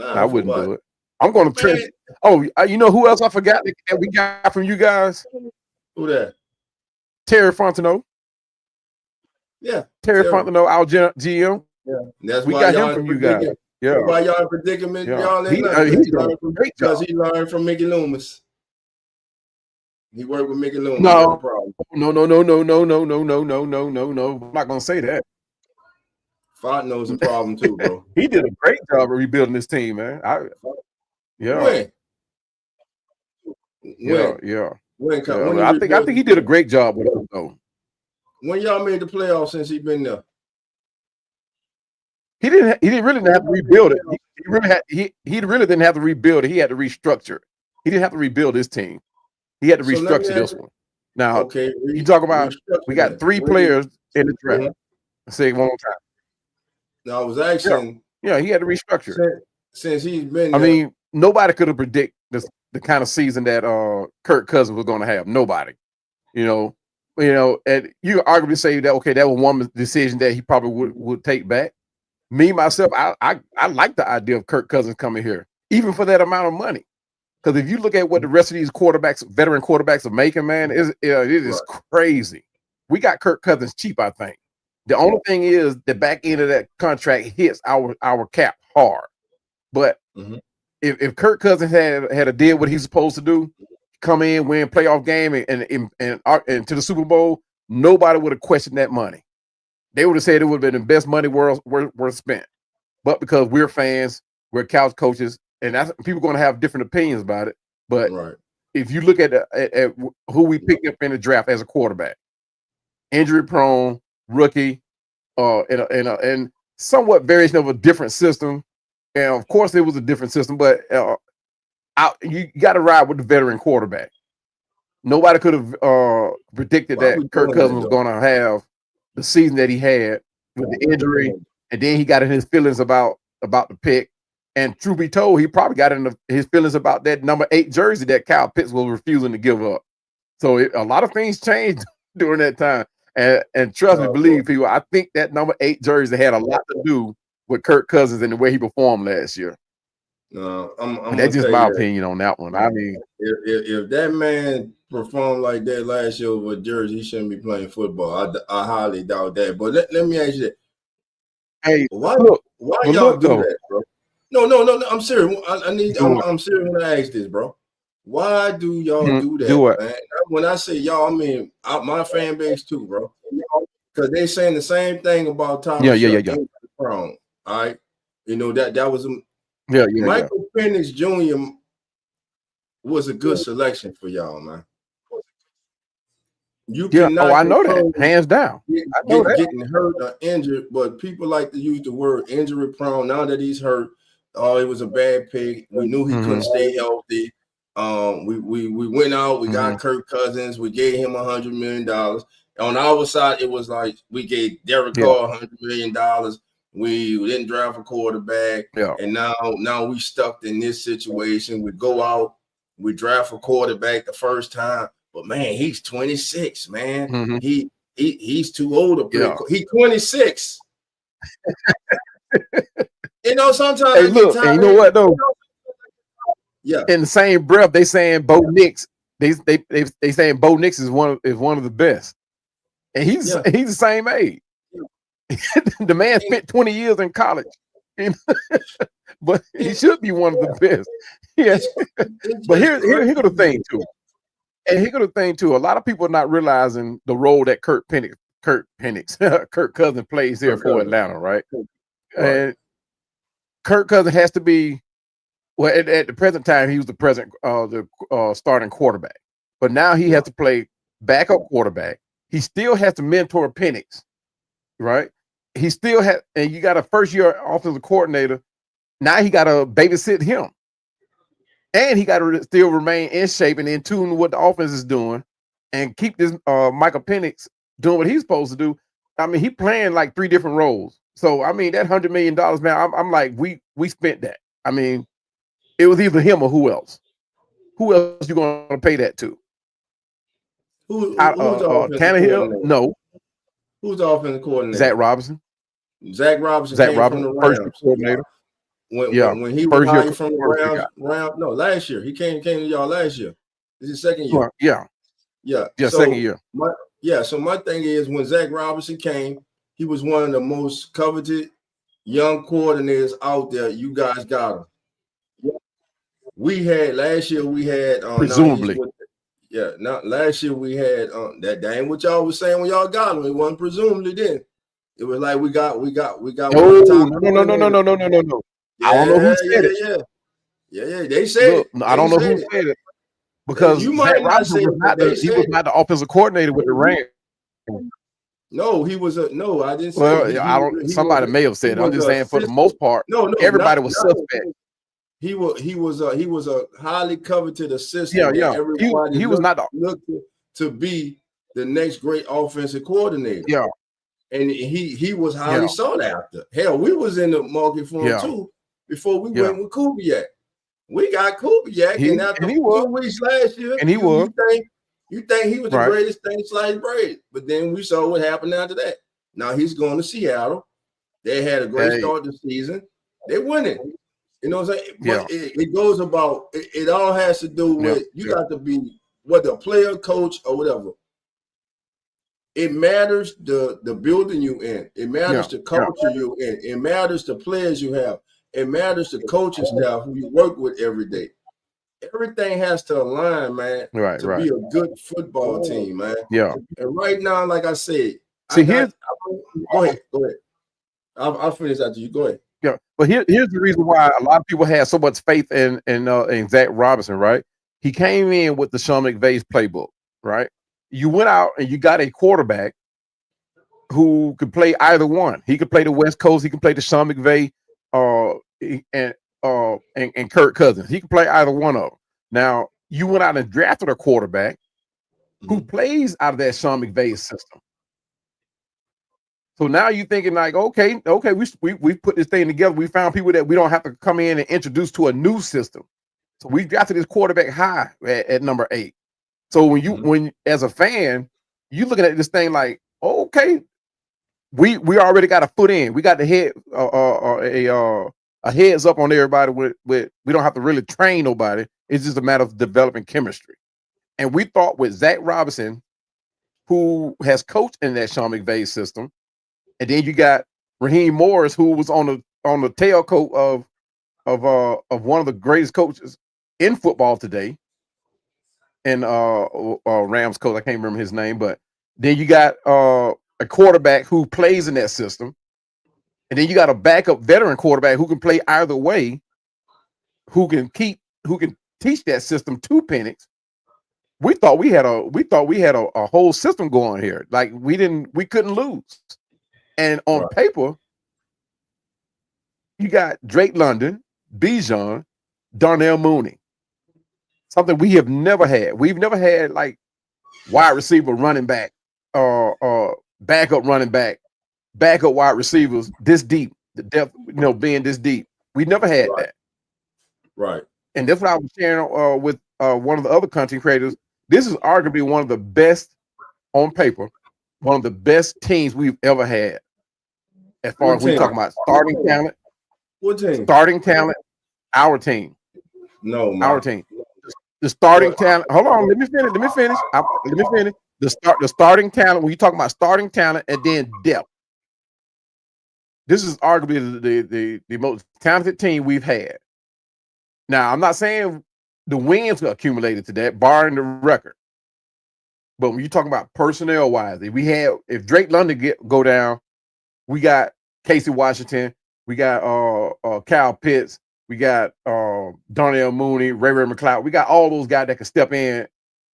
I wouldn't do it. I'm going to trade. Oh, you know who else I forgot that we got from you guys? Who that? Terry Fontenot. Yeah. Terry Fontenot, our GM. Yeah. We got him from you guys. Yeah. Why y'all in predicament? Y'all he learned from Mickey Loomis. He worked with Mickey Loomis. No. I'm not gonna say that. Fontenot's a problem too, bro. He did a great job of rebuilding this team, man. When? I think he did a great job with us, though. When y'all made the playoffs since he been there? He didn't really have to rebuild it. He really didn't have to rebuild it. He had to restructure. He didn't have to rebuild his team. He had to restructure this one. Now, you talk about we got 3 players in the draft. Mm-hmm. Say it one more time. Now I was asking. Yeah, he had to restructure. Since he's been there. I mean, nobody could have predicted the kind of season that Kirk Cousins was going to have. Nobody. And you arguably say that that was one decision that he probably would take back. Me myself, I like the idea of Kirk Cousins coming here, even for that amount of money. Because if you look at what the rest of these veteran quarterbacks are making, man, it is crazy. We got Kirk Cousins cheap, I think. The only thing is the back end of that contract hits our cap hard. But if Kirk Cousins had a deal what he's supposed to do, come in, win playoff game, and to the Super Bowl, nobody would have questioned that money. They would have said it would have been the best money worth spent. But because we're fans, we're couch coaches, and that's people going to have different opinions about it. But Right. if you look at who we picked up in the draft as a quarterback, injury prone rookie, and somewhat variation of a different system, and of course it was a different system, but you got to ride with the veteran quarterback. Nobody could have predicted Why we that Kirk doing Cousins that, was though? going to have the season that he had with the injury, and then he got in his feelings about the pick. And truth be told, he probably got in his feelings about that number 8 jersey that Kyle Pitts was refusing to give up. So a lot of things changed during that time. And trust me, believe people, I think that number 8 jersey had a lot to do with Kirk Cousins and the way he performed last year. No, I'm And that's just tell my you that. opinion on that one. I mean, If that man performed like that last year with Jersey, he shouldn't be playing football. I highly doubt that. But let me ask you that. Hey, Why but y'all look, do though. that, bro? No. I'm serious. I'm serious when I ask this, bro. Why do y'all do that, Do it. man? When I say y'all, I mean my fan base too, bro. Because they saying the same thing about Tyler Yeah. Brown. All right, you know that was Michael Penix Jr. was a good selection for y'all, man. You cannot I know that, hands down. I know that. Getting hurt or injured, but people like to use the word injury prone. Now that he's hurt, it was a bad pick. We knew he couldn't stay healthy. We went out, we got Kirk Cousins, we gave him $100 million. On our side, it was like we gave Derek Carr $100 million. We didn't draft a quarterback, and now we stuck in this situation. We go out, we draft a quarterback the first time, but man, he's 26, man. He's too old to play. He's 26. You know, sometimes hey, look, and you know what though? Yeah. In the same breath, they saying Bo Nix. They saying Bo Nix is one of the best, and he's the same age. The man spent 20 years in college, but he should be one of the best. Yes, but here go the thing too. And here go the thing too. A lot of people are not realizing the role that Kirk Cousins plays here for Atlanta, right? And Kirk Cousins has to be. Well, at the present time, he was the starting quarterback, but now he has to play backup quarterback. He still has to mentor Penix, right? He still has, and you got a first-year offensive coordinator. Now he got to babysit him, and he got to still remain in shape and in tune with what the offense is doing, and keep this Michael Penix doing what he's supposed to do. I mean, he playing like 3 different roles. So I mean, that $100 million, man. I'm like, we spent that. I mean. It was either him or who else. Who else you going to pay that to? Who's the offensive Tannehill? No. Who's the offensive coordinator? Zach Robinson. Zach Robinson came from the Rams. First coordinator. When he was hired from the Rams. No, last year he came to y'all last year. This is his second year. Yeah. Second year. So my thing is, when Zach Robinson came, he was one of the most coveted young coordinators out there. You guys got him. Last year we had presumably. Last year we had that ain't what y'all was saying when y'all got him. It wasn't presumably then. It was like we got no. I don't know who said it. Yeah. They said it. I don't know who said it. Because you might not say he was not the offensive coordinator with the Rams. No, he was no, I didn't say well, somebody may have said it. I'm just saying for the most part, everybody was suspect. He was a highly coveted assistant. He was not looked to be the next great offensive coordinator. Yeah, and he was highly sought after. Hell, we was in the market for him too before we went with Kubiak. We got Kubiak, and after 2 weeks last year, and you think he was the greatest thing sliced bread, but then we saw what happened after that. Now he's going to Seattle. They had a great start to the season. They winning. You know what I'm saying? But it goes about it all has to do with you got to be whether a player, coach, or whatever. It matters the building you in. It matters the culture you in. It matters the players you have. It matters the coaching staff who you work with every day. Everything has to align, man, to be a good football team, man. Yeah. And right now, like I said, go ahead. I'll finish after you. Go ahead. Yeah, but here's the reason why a lot of people had so much faith in Zach Robinson, right? He came in with the Sean McVay's playbook, right? You went out and you got a quarterback who could play either one. He could play the West Coast, he could play the Sean McVay, and Kirk Cousins. He could play either one of them. Now you went out and drafted a quarterback who plays out of that Sean McVay system. So now you're thinking like, okay, we put this thing together. We found people that we don't have to come in and introduce to a new system. So we drafted this quarterback high at number 8. So when as a fan, you looking at this thing like, okay, we already got a foot in. We got the head a heads up on everybody. With we don't have to really train nobody. It's just a matter of developing chemistry. And we thought with Zach Robinson, who has coached in that Sean McVay system. And then you got Raheem Morris, who was on the tailcoat of one of the greatest coaches in football today, and Rams coach. I can't remember his name, but then you got a quarterback who plays in that system, and then you got a backup veteran quarterback who can play either way, who can teach that system to Penix. We thought we had a whole system going here. Like we couldn't lose. And on paper, you got Drake London, Bijan, Darnell Mooney. Something we have never had. We've never had like wide receiver, running back, backup running back, backup wide receivers this deep. The depth, being this deep. We never had that. Right. And that's what I was sharing with one of the other content creators. This is arguably one of the best on paper, one of the best teams we've ever had. As far as we're talking about starting talent. What team? Starting talent, our team. No, man. Our team. The starting talent. Hold on, let me finish. Let me finish. The starting talent, when you talk about starting talent and then depth. This is arguably the most talented team we've had. Now, I'm not saying the wins accumulated to that, barring the record. But when you're talking about personnel wise, if Drake London go down, we got Casey Washington, we got Kyle Pitts, we got Darnell Mooney, Ray McLeod. We got all those guys that can step in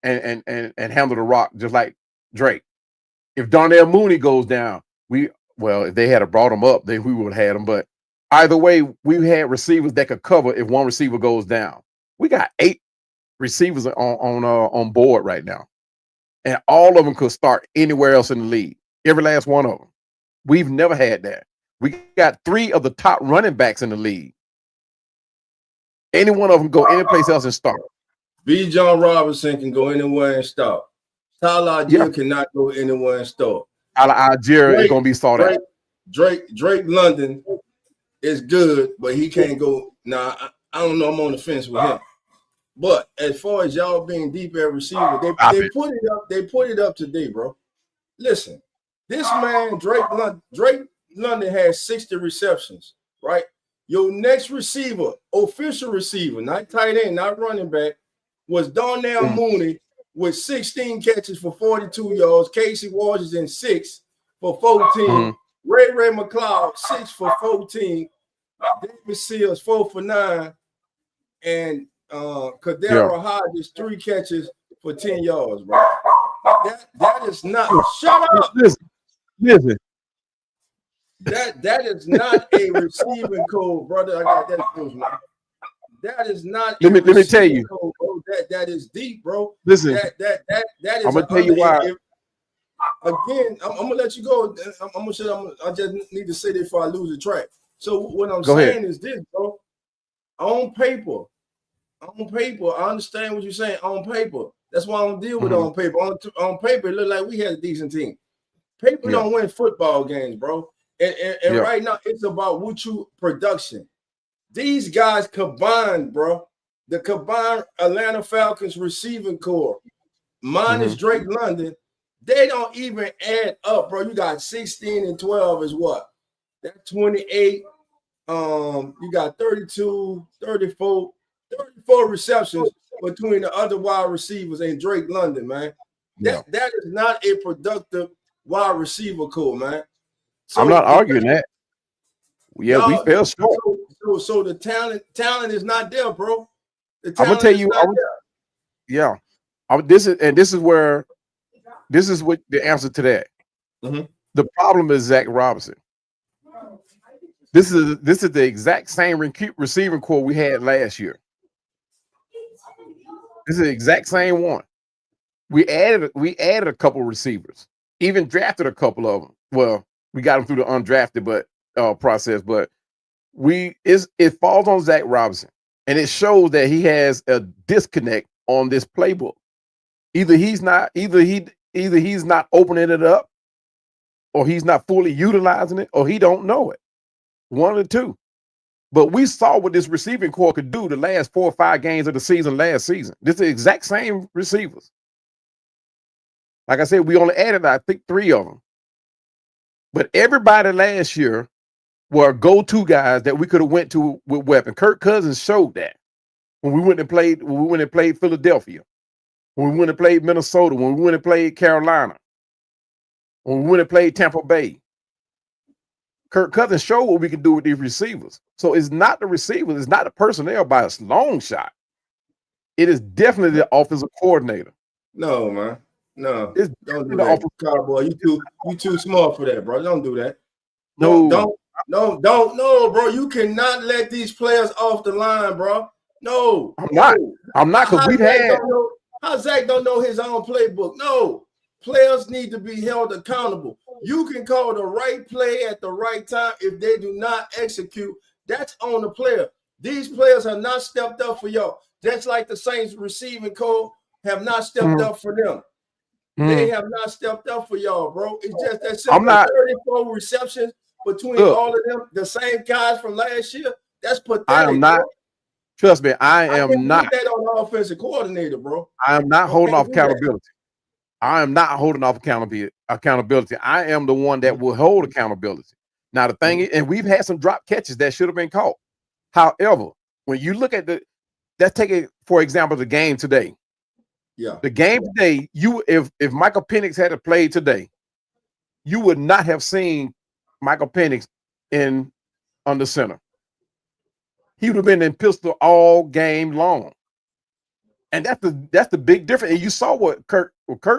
and handle the rock just like Drake. If Darnell Mooney goes down, if they had brought him up, then we would have had him. But either way, we had receivers that could cover if one receiver goes down. We got 8 receivers on board right now. And all of them could start anywhere else in the league. Every last one of them. We've never had that. We got 3 of the top running backs in the league. Any one of them go any place else and start. Bijan Robinson can go anywhere and start. Tyler Algier cannot go anywhere and start. Tyler Algier is going to be sought out. Drake London is good, but he can't go. Now, I don't know. I'm on the fence with him. But as far as y'all being deep at receiver, they put it up. They put it up today, bro. Listen, this man Drake London has 60 receptions, right? Your next receiver, official receiver, not tight end, not running back, was Darnell Mooney with 16 catches for 42 yards. Casey Washington 6 for 14. Ray McLeod 6 for 14. David Seals 4 for 9, and Kadero Hodges 3 catches for 10 yards, bro. That is not. Shut up. Listen. That is not a receiving code, brother. I got that close, man. That is not. Let me tell you. Code, bro. That is deep, bro. Listen. That is. I'm gonna tell you why. Again, I'm gonna let you go. I just need to say this before I lose the track. So what I'm saying is this, bro. On paper, I understand what you're saying. On paper, that's why I don't deal with on paper. On paper, it looked like we had a decent team. Paper don't win football games, bro. And right now, it's about what you production. These guys combined, bro. The combined Atlanta Falcons receiving core, minus Drake London, they don't even add up, bro. You got 16 and 12 is what? That's 28. You got 32, 34 receptions between the other wide receivers and Drake London, man. That is not a productive wide receiver core, man. So I'm not arguing that. Yeah, we fell short. So the talent is not there, bro. The I'm gonna talent tell is you. not there. Yeah, this is what the answer to that. Mhm. The problem is Zach Robinson. This is the exact same receiving core we had last year. This is the exact same one. We added a couple receivers, even drafted a couple of them. Well, we got them through the undrafted process, but it falls on Zach Robinson, and it shows that he has a disconnect on this playbook. Either he's not opening it up, or he's not fully utilizing it, or he don't know it. One of the two. But we saw what this receiving core could do the last 4 or 5 games of the season last season. This is the exact same receivers. Like I said, we only added, I think, 3 of them. But everybody last year were go-to guys that we could have went to with weapon. Kirk Cousins showed that when we went and played Philadelphia, when we went and played Minnesota, when we went and played Carolina, when we went and played Tampa Bay. Kirk Cousins showed what we can do with these receivers. So it's not the receivers, it's not the personnel by a long shot. It is definitely the offensive coordinator. No, man. No, It's don't do the that, Cowboy. You too smart for that, bro. Don't do that. No, No, bro. You cannot let these players off the line, bro. No, I'm not because we've had. How Zach don't know his own playbook? No, players need to be held accountable. You can call the right play at the right time. If they do not execute, that's on the player. These players have not stepped up for y'all. Just like the Saints receiving core have not stepped up for them. They have not stepped up for y'all, bro. It's just that simple. 34 receptions between all of them, the same guys from last year. That's pathetic. I am not. Bro. Trust me, I am not. Put that on the offensive coordinator, bro. I am not holding off accountability. I am not holding off accountability. I am the one that will hold accountability. Now, the thing is, and we've had some drop catches that should have been caught. However, when you look at let's take it, for example, the game today. Yeah. The game today, if Michael Penix had played today, you would not have seen Michael Penix on the center. He would have been in pistol all game long. And that's the big difference. And you saw what Kirk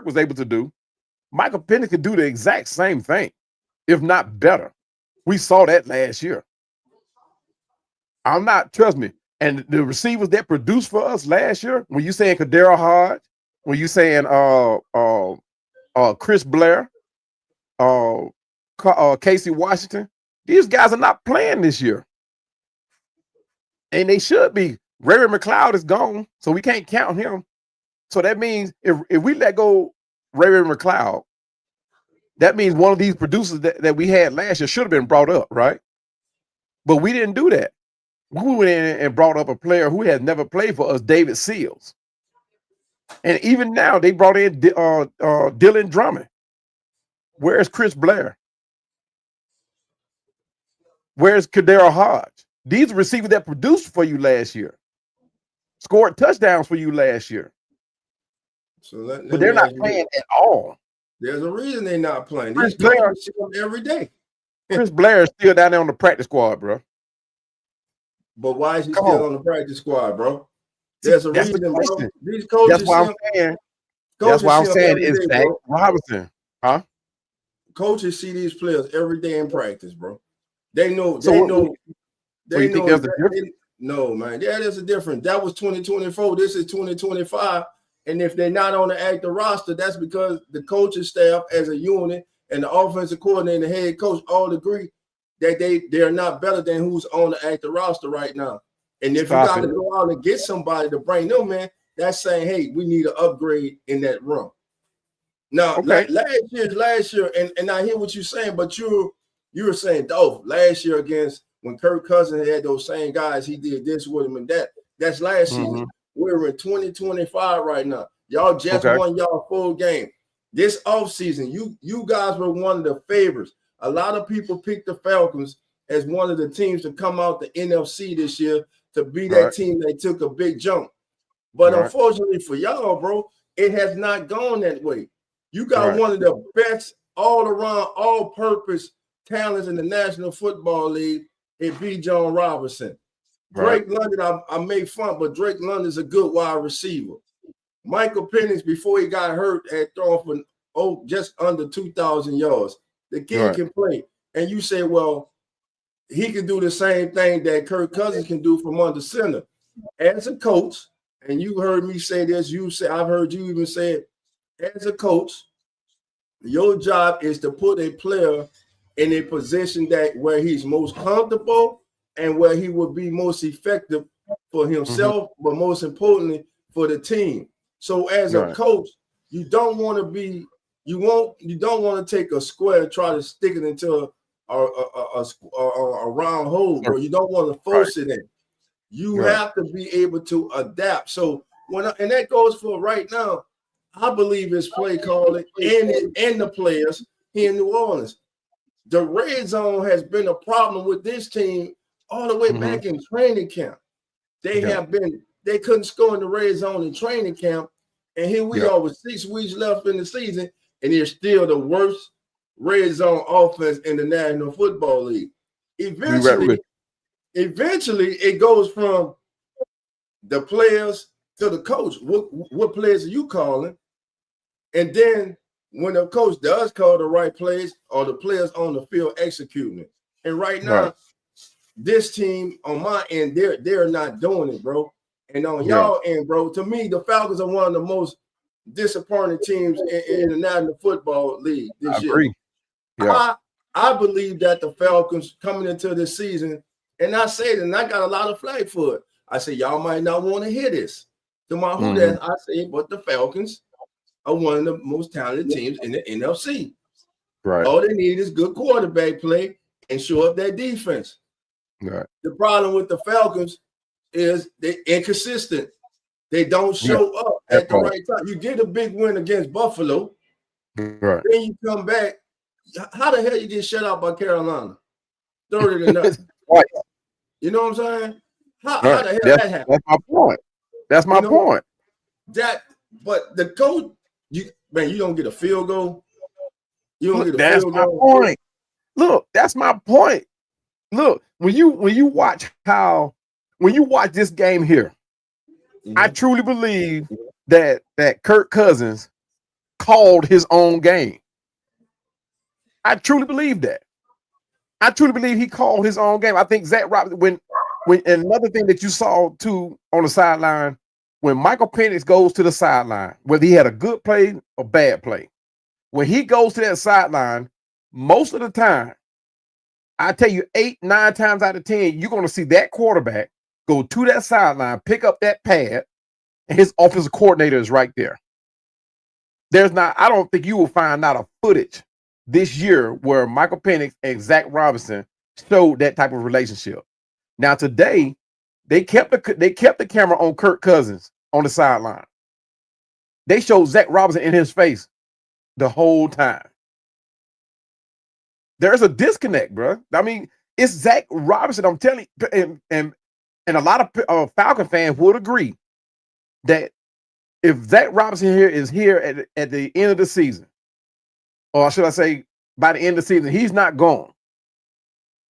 was able to do. Michael Penix could do the exact same thing, if not better. We saw that last year. Trust me. And the receivers that produced for us last year, when you saying Kadero Hodge, when you saying Chris Blair, Casey Washington, these guys are not playing this year. And they should be. Ray McLeod is gone, so we can't count him. So that means if we let go Ray McLeod, that means one of these producers that we had last year should have been brought up, right? But we didn't do that. We went in and brought up a player who has never played for us, David Seals. And even now, they brought in Dylan Drummond. Where's Chris Blair? Where's Kadero Hodge? These are receivers that produced for you last year, scored touchdowns for you last year. So but they're not playing at all. There's a reason they're not playing. These players see them every day. Chris Blair is still down there on the practice squad, bro. But why is he still on the practice squad, bro? There's a reason, bro. These coaches. That's why I'm saying. That's why I'm saying it's Zach Robinson, huh? Coaches see these players every day in practice, bro. They know. They know. No, man. Yeah, there's a difference. That was 2024. This is 2025. And if they're not on the active roster, that's because the coaching staff as a unit and the offensive coordinator and the head coach all agree that they're not better than who's on the active roster right now. And if you got to go out and get somebody to bring them, man, that's saying, hey, we need an upgrade in that room. Now, last year, and I hear what you're saying, but you were saying, last year against when Kirk Cousins had those same guys, he did this with him and that. That's last season. We're in 2025 right now. Y'all just won y'all full game. This offseason, you guys were one of the favorites. A lot of people picked the Falcons as one of the teams to come out the NFC this year to be that team that took a big jump. But unfortunately for y'all, bro, it has not gone that way. You got one of the best all-around, all-purpose talents in the National Football League, it be John Robinson. Drake London, I make fun, but Drake London's a good wide receiver. Michael Penix, before he got hurt, had thrown for just under 2,000 yards. The kid can play. And you say, well, he can do the same thing that Kirk Cousins can do from under center. As a coach, and you heard me say this, I've heard you even say it, as a coach, your job is to put a player in a position where he's most comfortable and where he will be most effective for himself, but most importantly for the team. So as a coach, you don't want to take a square and try to stick it into a round hole, bro. You don't want to force it in. You have to be able to adapt. So and that goes for right now. I believe it's play calling and the players here in New Orleans. The red zone has been a problem with this team all the way back in training camp. They couldn't score in the red zone in training camp. And here we are with 6 weeks left in the season, and they're still the worst red zone offense in the National Football League. Eventually, it goes from the players to the coach. What players are you calling? And then when the coach does call the right plays, or the players on the field executing it. And right now, this team on my end, they're not doing it, bro. And on y'all end, bro, to me, the Falcons are one of the most disappointing teams in the National Football League this year. Agree. Yeah. I believe that the Falcons coming into this season, and I say it, and I got a lot of flack for it. I say, y'all might not want to hear this. To my who that I say, but the Falcons are one of the most talented teams in the NFC. Right. All they need is good quarterback play and show up that defense. Right. The problem with the Falcons is they're inconsistent. They don't show up at the right time. You get a big win against Buffalo. Right. Then you come back. How the hell you get shut out by Carolina? 30-0. Right. You know what I'm saying? How the hell that happened? That's my point. That's my point. But the coach, you don't get a field goal. You don't get a that's field my goal. Point. Look, that's my point. Look, when you watch this game here, I truly believe that Kirk Cousins called his own game. I truly believe that. I truly believe he called his own game. I think Zach Robinson, when another thing that you saw too on the sideline, when Michael Penix goes to the sideline, whether he had a good play or bad play, when he goes to that sideline, most of the time, I tell you 8, 9 times out of 10, you're going to see that quarterback go to that sideline, pick up that pad, and his offensive coordinator is right there. I don't think you will find out a footage this year where Michael Penix and Zach Robinson showed that type of relationship. Now today, they kept the camera on Kirk Cousins on the sideline. They showed Zach Robinson in his face the whole time. There's a disconnect, bro. I mean, it's Zach Robinson. I'm telling you, and a lot of Falcon fans would agree that if Zach Robinson is here at the end of the season, or should I say by the end of the season, he's not gone.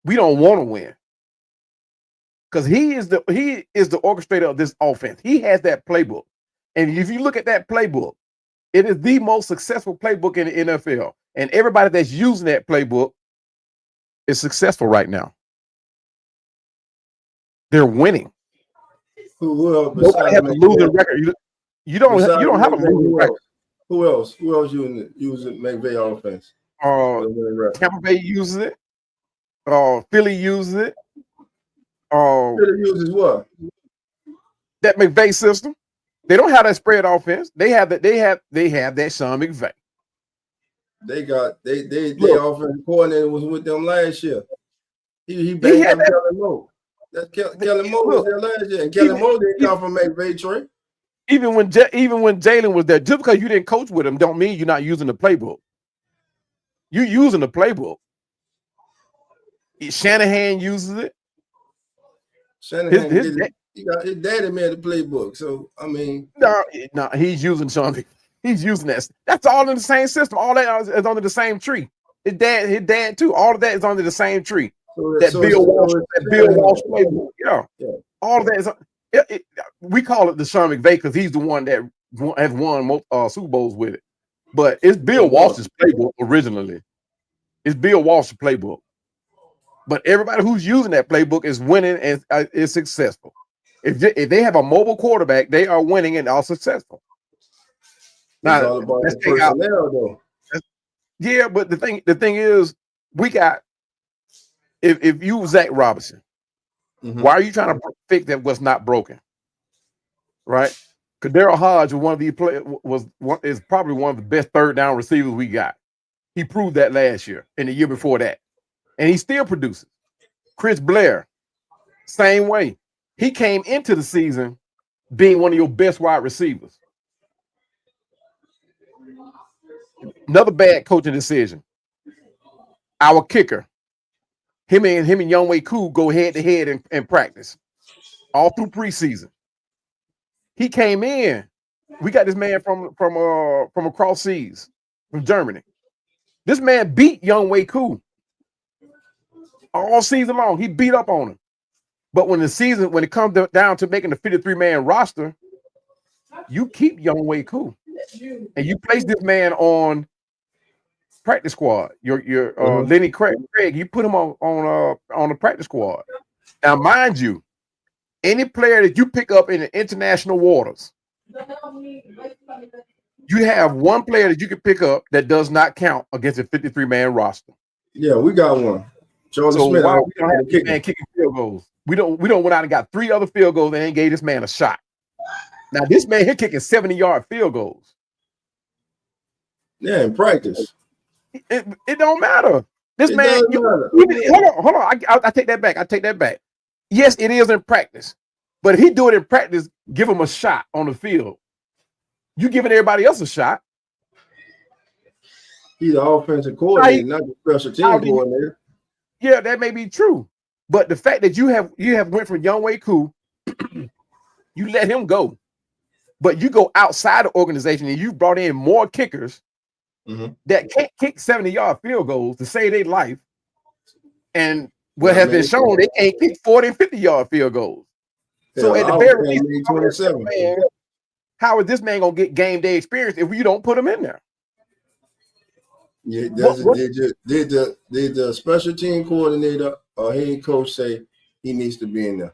We don't want to win. Because he is the orchestrator of this offense. He has that playbook. And if you look at that playbook, it is the most successful playbook in the NFL. And everybody that's using that playbook is successful right now. They're winning. Nobody has a losing record. You don't have a losing record. Who else using McVay offense? Tampa Bay uses it. Philly uses it. Philly uses what? That McVay system. They don't have that spread offense. They have that Sean McVay. They offensive coordinator was with them last year. He banged up Kellen Moore. Kellen Moore was there last year, and Kellen Moore didn't come from McVay, Trey. Even when Jalen was there, just because you didn't coach with him, don't mean you're not using the playbook. You're using the playbook. Shanahan uses it. Shanahan his daddy made the playbook. So I mean, no, he's using Sean. He's using that. That's all in the same system. All that is under the same tree. His dad too. All of that is under the same tree. Bill Walsh playbook. Yeah. All of that is we call it the Sean McVay because he's the one that has won Super Bowls with it. But it's Bill Walsh's playbook originally. It's Bill Walsh's playbook. But everybody who's using that playbook is winning and is successful. If they have a mobile quarterback, they are winning and are successful. Now, it's all about the personnel, though. Yeah, but the thing is, we got if you Zach Robinson, why are you trying to fix that what's not broken? Right? Kadero Hodge was one of these players is probably one of the best third down receivers we got. He proved that last year and the year before that, and he still produces. Chris Blair, same way. He came into the season being one of your best wide receivers. Another bad coaching decision. Our kicker, him and Younghoe Koo go head to head in practice all through preseason. He came in. We got this man from across seas, from Germany. This man beat Younghoe Koo all season long. He beat up on him. But when it comes down to making the 53-man roster, you keep Younghoe Koo and you place this man on practice squad. Your Lenny Craig, you put him on the practice squad. Now, mind you, any player that you pick up in the international waters, you have one player that you can pick up that does not count against a 53-man roster. Yeah, we got one. Jordan Smith. Why we don't have this man kicking field goals? We don't went out and got 3 other field goals and ain't gave this man a shot. Now this man here kicking 70-yard field goals. Yeah, in practice. It don't matter. This man, hold on. I take that back. Yes, it is in practice, but if he do it in practice, give him a shot on the field. You giving everybody else a shot. He's the offensive coordinator, not the special team coordinator. Yeah, that may be true, but the fact that you have went from Younghoe Koo, you let him go, but you go outside the organization and you brought in more kickers that can't kick 70-yard field goals to save their life, and what has been shown, they can't kick 40 and 50-yard field goals. So at the very least, how is this man gonna get game day experience if you don't put him in there? Yeah, did the special team coordinator or head coach say he needs to be in there?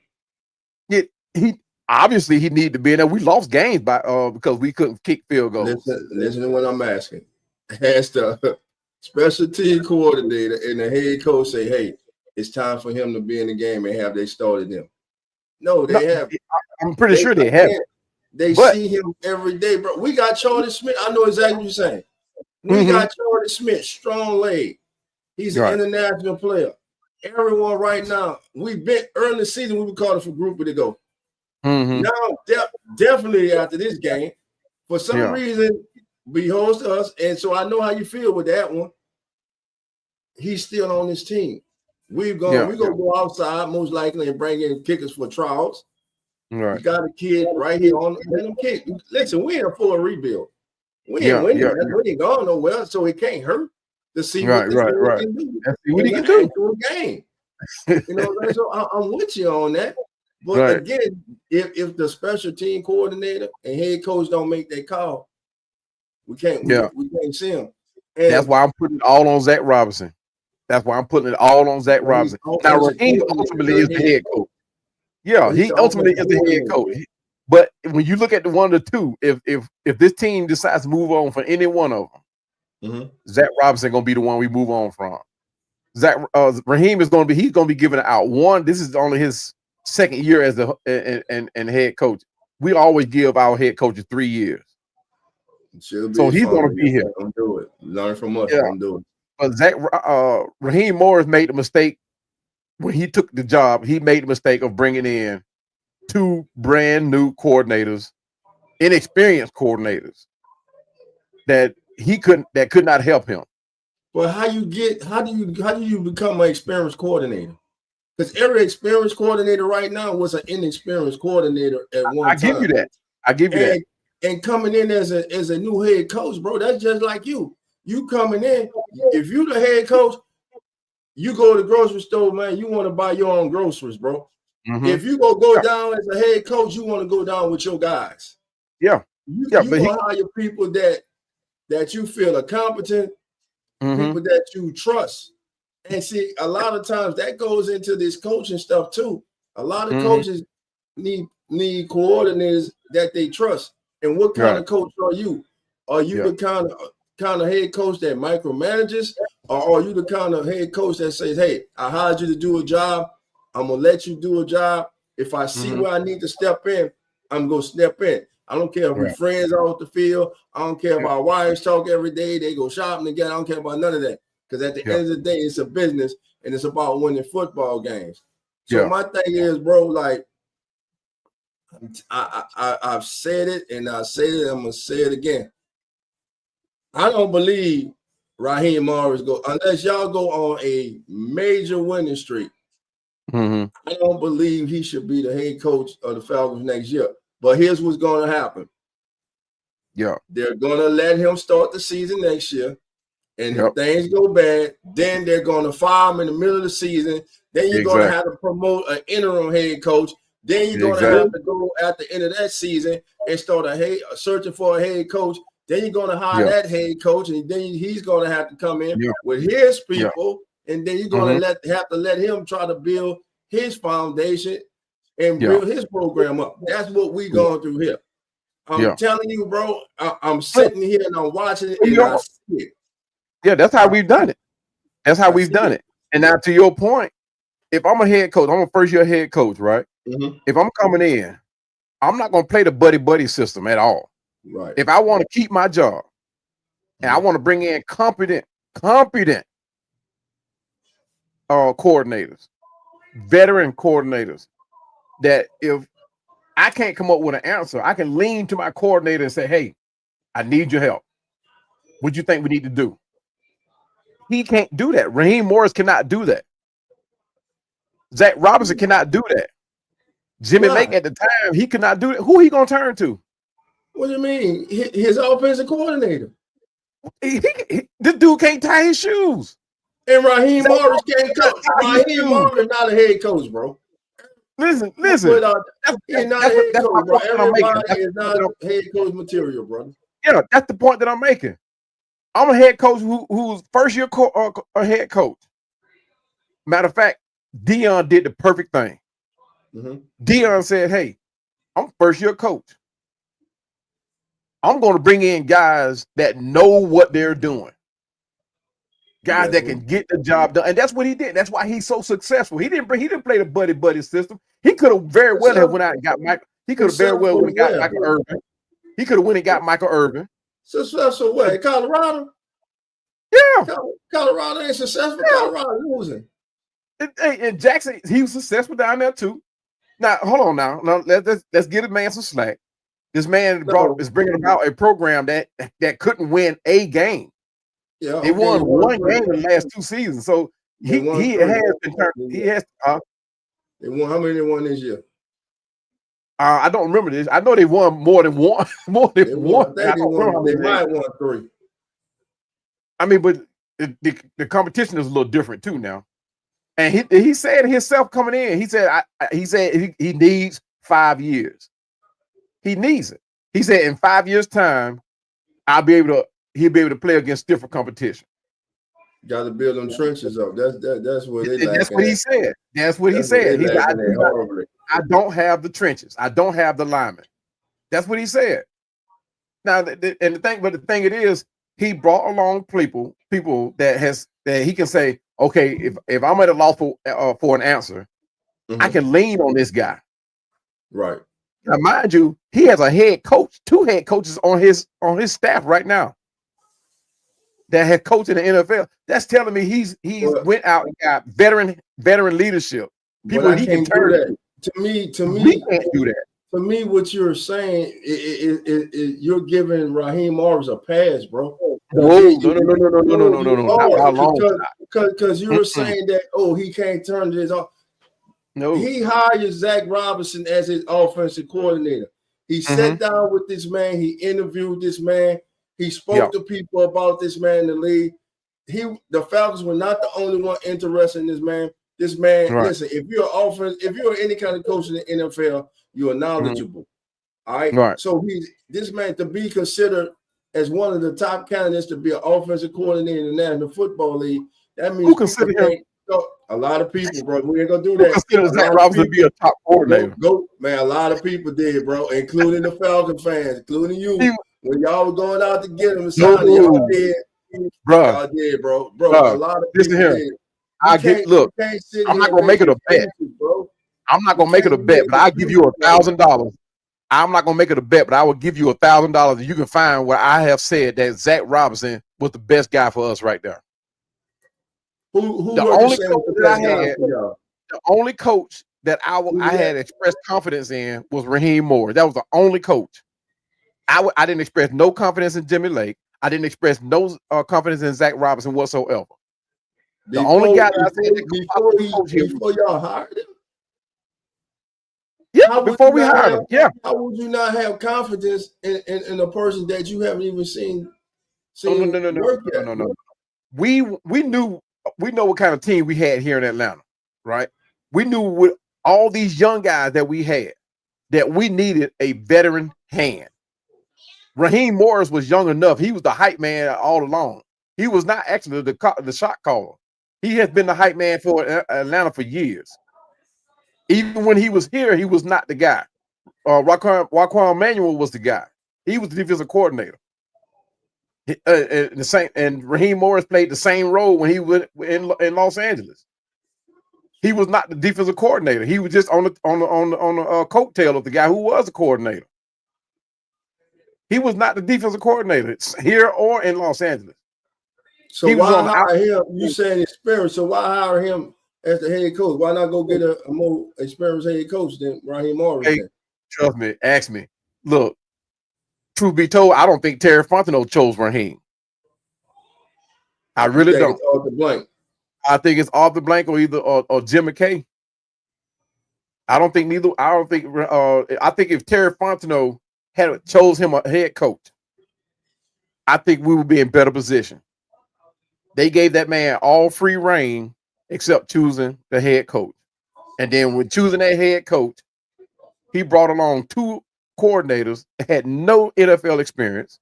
Yeah, he obviously need to be in there. We lost games because we couldn't kick field goals. Listen to what I'm asking. Has the special team coordinator and the head coach say, "Hey, it's time for him to be in the game," and have they started him? No, they have. I'm pretty sure they have. They see him every day, bro. We got Charlie Smith. I know exactly what you're saying. We got Charlie Smith, strong leg. He's an international player. Everyone right now, we've been early in the season, we were calling for Grouper to go. Now, definitely after this game, for some reason, beholds to us. And so I know how you feel with that one. He's still on this team. We're gonna go outside most likely and bring in kickers for trials. Right. We got a kid right here on the kick. Listen, we're in a full rebuild. We ain't winning. We ain't going nowhere, so it can't hurt to see what he can do. What he can do. Game. You know, so I'm with you on that. But again, if the special team coordinator and head coach don't make that call, we can't see him. And that's why I'm putting it all on Zach Robinson. Now, Raheem ultimately is the head coach. Yeah, he ultimately is the head coach. But when you look at the one or two, if this team decides to move on from any one of them, Zach Robinson gonna be the one we move on from. Raheem is he's gonna be giving out one. This is only his second year as the and head coach. We always give our head coaches 3 years. So he's gonna be here. Don't do it. Learn from us. Don't do it. But Raheem Morris made the mistake when he took the job. He made the mistake of bringing in 2 brand new coordinators, inexperienced coordinators that could not help him. But how do you become an experienced coordinator? Because every experienced coordinator right now was an inexperienced coordinator at one time. I give you that. And coming in as a new head coach, bro, that's just like you. You coming in, if you the head coach, you go to the grocery store, man, you want to buy your own groceries, bro. Mm-hmm. If you go down as a head coach, you want to go down with your guys. Yeah. You but want to hire people that you feel are competent, people that you trust. And see, a lot of times that goes into this coaching stuff too. A lot of coaches need coordinators that they trust. And what kind of coach are you? Are you the kind of head coach that micromanages, or are you the kind of head coach that says, "Hey, I hired you to do a job. I'm gonna let you do a job. If I see where I need to step in, I'm gonna step in. I don't care if we're friends off the field. I don't care if our wives talk every day. They go shopping together. I don't care about none of that. Because at the end of the day, it's a business and it's about winning football games. So my thing is, bro, like I've said it and I said it. I'm gonna say it again. I don't believe Raheem Morris unless y'all go on a major winning streak. I don't believe he should be the head coach of the Falcons next year. But here's what's going to happen. Yeah, they're going to let him start the season next year. And if things go bad, then they're going to fire him in the middle of the season. Then you're going to have to promote an interim head coach. Then you're going to have to go at the end of that season and start searching for a head coach. Then you're going to hire that head coach, and then he's going to have to come in with his people, and then you're going to have to let him try to build his foundation and build his program up. That's what we're going through here. I'm telling you, bro. I'm sitting here and I'm watching it, and I see it. Yeah, that's how we've done it. That's how we've done it. And now, to your point, if I'm a head coach, I'm a first-year head coach, right? If I'm coming in, I'm not going to play the buddy system at all. Right. If I want to keep my job and I want to bring in competent coordinators, veteran coordinators, that if I can't come up with an answer, I can lean to my coordinator and say, "Hey, I need your help. What do you think we need to do?" He can't do that. Raheem Morris cannot do that. Zach Robinson cannot do that. Jimmy Lake at the time, he could not do it. Who he gonna turn to? What do you mean? His offensive coordinator. This dude can't tie his shoes. And Raheem Morris can't coach. Raheem Morris not a head coach, bro. Listen. He's not a head coach, bro. Everybody is not head coach material, brother. Yeah, that's the point that I'm making. I'm a head coach who's first-year head coach. Matter of fact, Dion did the perfect thing. Dion said, "Hey, I'm first-year coach. I'm going to bring in guys that know what they're doing, guys that can get the job done." And that's what he did. That's why he's so successful. He didn't play the buddy system. He could have very well have went out and got Mike. He could have very well went and got Michael Irvin. He could have went and got Michael Irvin. Successful way, Colorado. Yeah, Colorado ain't successful. Colorado losing. And Jackson, he was successful down there too. Now, hold on. Now let's give the man some slack. This man is bringing about a program that couldn't win a game. Yeah, they won one game in the last 2 seasons. So he has been turned. He has. They won. How many they won this year? I don't remember this. I know they won more than one. More than one. They might won 3. I mean, but the competition is a little different too now. And he said himself coming in, he said he needs 5 years. He needs it. He said in 5 years' time, he'll be able to play against different competition. Got to build them trenches up. That's what they. That's what he said. That's what he said. He said, I don't have the trenches. I don't have the linemen. That's what he said. Now, the thing it is, he brought along people that he can say, okay, if I'm at a loss for an answer, I can lean on this guy. Right. Now, mind you, he has a head coach, 2 head coaches on his staff right now that have coached in the NFL. That's telling me he's went out and got veteran leadership. People he can turn to. To me, we can't do that. To me, what you're saying is you're giving Raheem Morris a pass, bro. No. Because you were saying that, he can't turn his off. No, he hired Zach Robinson as his offensive coordinator. He sat down with this man. He interviewed this man. He spoke to people about this man in the league. the Falcons were not the only one interested in this man. This man, Right. listen, if you're any kind of coach in the NFL, you are knowledgeable. All right. Right. So this man to be considered as one of the top candidates to be an offensive coordinator in the National Football League. That means Who consider him? A lot of people, bro. We ain't gonna do that. Who consider Zach Robinson to be a top coordinator? Man, a lot of people did, bro, including the Falcon fans, including you. When y'all were going out to get him and sign him, y'all did. Bro. Y'all did, bro. A lot of people did. Look, I'm not gonna make it a bet, bro. I'm not gonna make it a bet, but I'll give you $1,000. I'm not gonna make it a bet, but I will give you $1,000 and you can find where I have said that Zach Robinson was the best guy for us right there. Who the only coach that I had, the only coach that I had expressed confidence in was Raheem Moore. That was the only coach. I didn't express no confidence in Jimmy Lake. I didn't express no confidence in Zach Robinson whatsoever. The only guy that I said before y'all hired him. Yeah, before we hired him. Yeah. How would you not have confidence in a person that you haven't even seen No. We know what kind of team we had here in Atlanta, right? We knew with all these young guys that we had that we needed a veteran hand. Raheem Morris was young enough. He was the hype man all along. He was not actually the shot caller. He has been the hype man for Atlanta for years. Even when he was here, he was not the guy. Raquan Manuel was the guy. He was the defensive coordinator. And Raheem Morris played the same role when he was in Los Angeles. He was not the defensive coordinator. He was just on the coattail of the guy who was a coordinator. He was not the defensive coordinator here or in Los Angeles. So why hire him? You saying experience. So why hire him as the head coach? Why not go get a more experienced head coach than Raheem Morris? Hey, trust me. Ask me. Look, truth be told, I don't think Terry Fontenot chose Raheem. I really don't. It's off the blank. I think it's off the blank or either or Jim McKay. I don't think neither. I don't think. I think if Terry Fontenot had chose him a head coach, I think we would be in better position. They gave that man all free reign except choosing the head coach, and then when choosing that head coach, he brought along two coordinators that had no NFL experience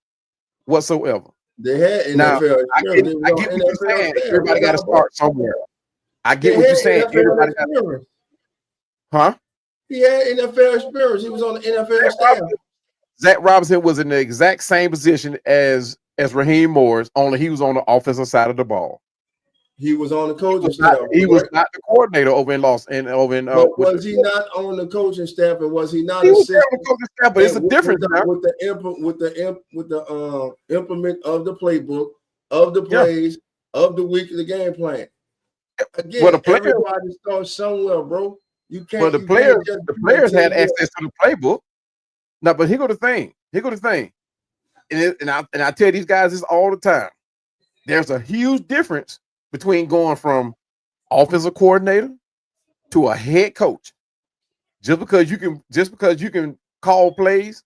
whatsoever. They had NFL experience. I get what you're saying. Everybody got to start somewhere. I get what you're saying. Everybody got to. Huh? He had NFL experience. He was on the NFL staff. Zach Robinson was in the exact same position as Raheem Morris, only he was on the offensive side of the ball. He was on the coaching staff. He was not the coordinator over in Los and over in. But was he not on the coaching staff, and was he not? He was on the coaching staff, but it's a difference with the implement of the playbook, of the plays, of the week of the game plan. Again, everybody starts somewhere, bro. You can't. But the players had access to the playbook. No, but here go the thing. And I tell these guys this all the time. There's a huge difference between going from offensive coordinator to a head coach. Just because you can call plays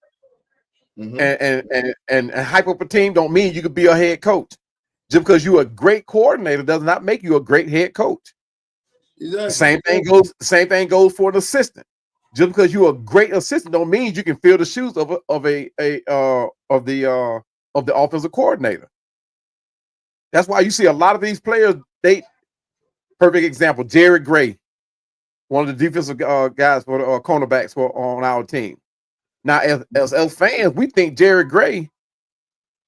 and hype up a team don't mean you could be a head coach. Just because you're a great coordinator does not make you a great head coach. Exactly. The same thing goes for an assistant. Just because you're a great assistant don't mean you can fill the shoes of the offensive coordinator. That's why you see a lot of these players. Perfect example, Jared Gray, one of the defensive guys for the cornerbacks on our team. Now, as fans, we think Jared Gray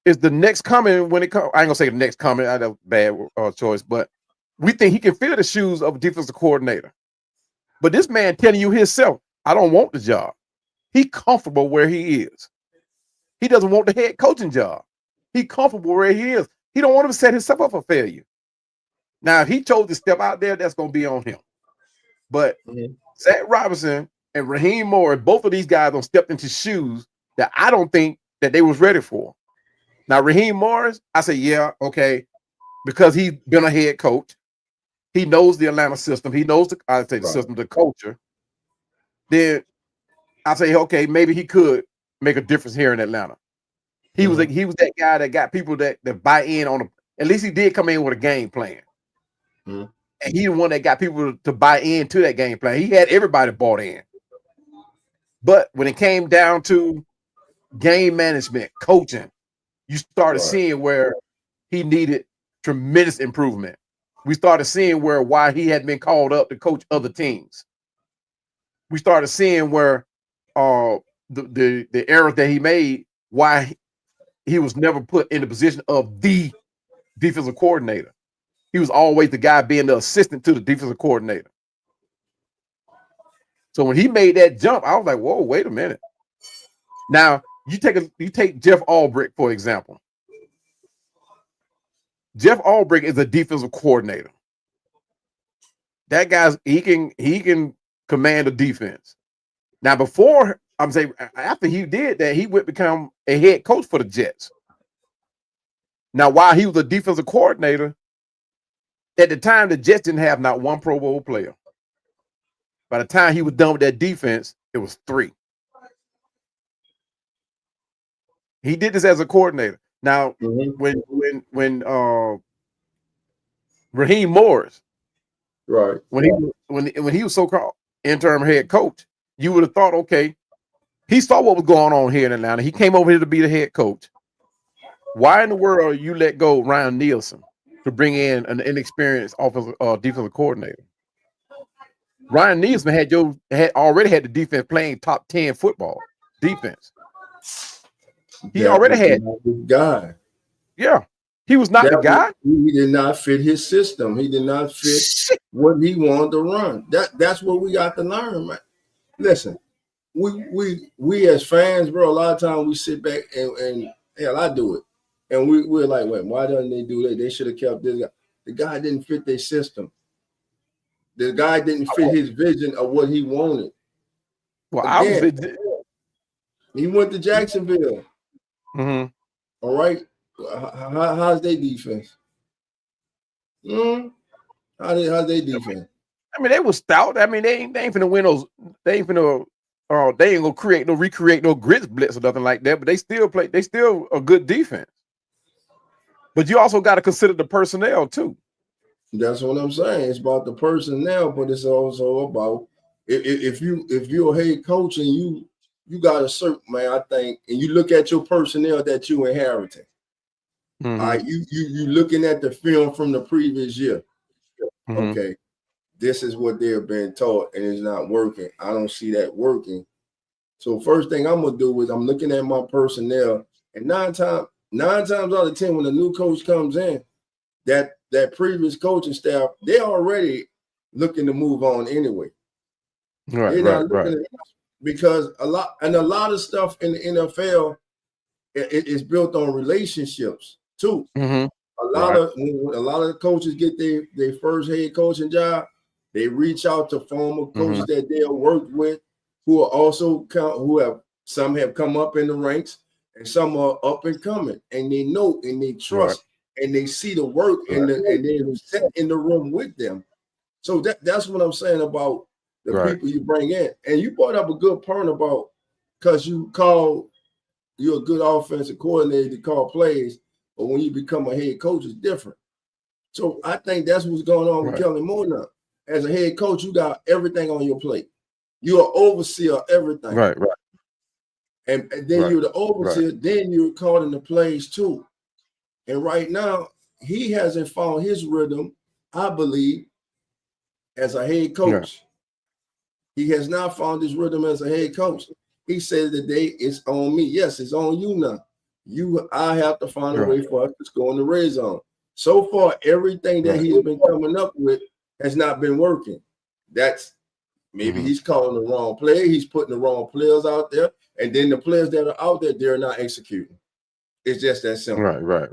is the next coming when it comes. I ain't gonna say the next coming. I know bad choice, but we think he can fill the shoes of a defensive coordinator. But this man telling you himself, I don't want the job. He's comfortable where he is. He doesn't want the head coaching job. He's comfortable where he is. He don't want to set himself up for failure. Now, if he chose to step out there, that's going to be on him. But Zach Robinson and Raheem Moore, both of these guys have stepped into shoes that I don't think that they was ready for. Now, Raheem Morris, I say, yeah, okay, because he's been a head coach. He knows the Atlanta system. He knows the system, the culture. Then I say, okay, maybe he could make a difference here in Atlanta. He was that guy that got people that buy in on At least he did come in with a game plan. Mm-hmm. And he the one that got people to buy into that game plan. He had everybody bought in. But when it came down to game management, coaching, you started seeing where he needed tremendous improvement. We started seeing why he had been called up to coach other teams. We started seeing where the errors that he made, why he was never put in the position of the defensive coordinator. He was always the guy being the assistant to the defensive coordinator. So when he made that jump, I was like, whoa, wait a minute. Now, you take Jeff Albrecht, for example. Jeff Albrecht is a defensive coordinator. That guy's he can command a defense. Now, after he did that, he would become a head coach for the Jets. Now, while he was a defensive coordinator, at the time the Jets didn't have not one Pro Bowl player. By the time he was done with that defense, it was 3. He did this as a coordinator. Now, when Raheem Morris, right, when he was so-called interim head coach, you would have thought, okay, he saw what was going on here in Atlanta. He came over here to be the head coach. Why in the world you let go Ryan Nielsen to bring in an inexperienced defensive coordinator? Ryan Nielsen had already had the defense playing top 10 football defense. He already had the guy. Yeah, he was not the guy. He did not fit his system. He did not fit what he wanted to run. That's what we got to learn, man. Listen, we as fans, bro, a lot of times we sit back and hell, I do it. And we're like, wait, why doesn't they do that? They should have kept this guy. The guy didn't fit their system. The guy didn't fit his vision of what he wanted. Well, again, he went to Jacksonville. Mm-hmm. All right. How's their defense? How's their defense? I mean, they were stout. I mean, they ain't finna win those. They ain't gonna recreate no grits blitz or nothing like that. But they still play. They still a good defense. But you also got to consider the personnel too. That's what I'm saying. It's about the personnel, but it's also about if you're a head coach and you got a certain, man, I think, and you look at your personnel that you inherited. Mm-hmm. All right, you looking at the film from the previous year. Mm-hmm. Okay, this is what they're being taught, and it's not working. I don't see that working. So first thing I'm gonna do is I'm looking at my personnel, and nine times out of 10, when a new coach comes in, that previous coaching staff, they're already looking to move on anyway. Right. Because a lot of stuff in the NFL is built on relationships too. Mm-hmm. A lot of coaches get their first head coaching job. They reach out to former coaches that they have worked with, some have come up in the ranks, and some are up and coming, and they know and they trust and they see the work and they're sitting in the room with them. So that's what I'm saying about the people you bring in. And you brought up a good point about because you're a good offensive coordinator to call plays, but when you become a head coach, it's different. So I think that's what's going on with Kellen Moore now. As a head coach, you got everything on your plate. You're an overseer of everything. Right. And then you're the overseer, then you're calling the plays too. And right now, he hasn't found his rhythm, I believe, as a head coach. He has not found his rhythm as a head coach. He said today it's on me. Yes, it's on you now. I have to find a way for us to score in the red zone. So far, everything that he's been coming up with has not been working. That's maybe he's calling the wrong play. He's putting the wrong players out there. And then the players that are out there, they're not executing. It's just that simple. Right.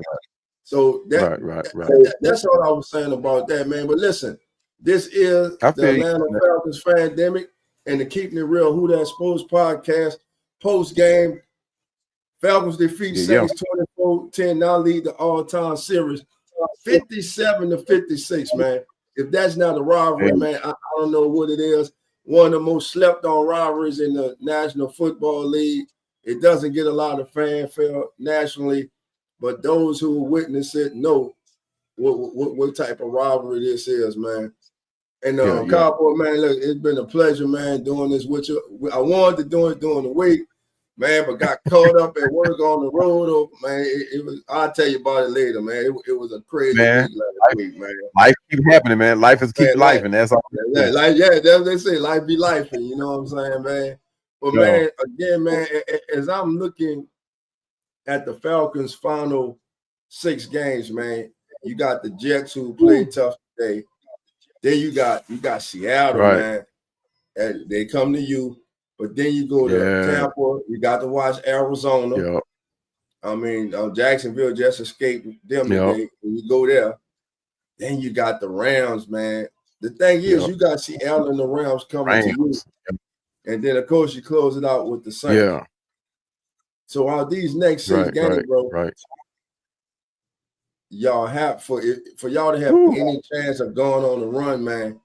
So that's all I was saying about that, man. But listen, this is the Atlanta Falcons Fandemic and the Keeping It Real Who That Sports podcast post-game. Falcons defeat Saints 24-10, now lead the all-time series 57-56, man. If that's not a rivalry, man, I don't know what it is. One of the most slept-on rivalries in the National Football League. It doesn't get a lot of fanfare nationally, but those who witness it know what type of rivalry this is, man. And Yeah. Cowboy, man, look, it's been a pleasure, man, doing this with you. I wanted to do it during the week, man, but got caught up at work on the road. Man, it was. I'll tell you about it later, man. It was a crazy Man, week last week, man. Life keeps happening, man. Life is keep life, and that's all. That's what they say. Life be life, and you know what I'm saying, man. But man, again, man, as I'm looking at the Falcons' final 6 games, man, you got the Jets who played tough today. Then you got Seattle, man. And they come to you, but then you go to Tampa. You got to watch Arizona. I mean, Jacksonville just escaped them today. When you go there, then you got the Rams, man. The thing is, you got Seattle and the Rams coming to you, and then of course you close it out with the Saints. Yeah. So out these next 6 games, bro, y'all have for y'all to have any chance of going on the run, man,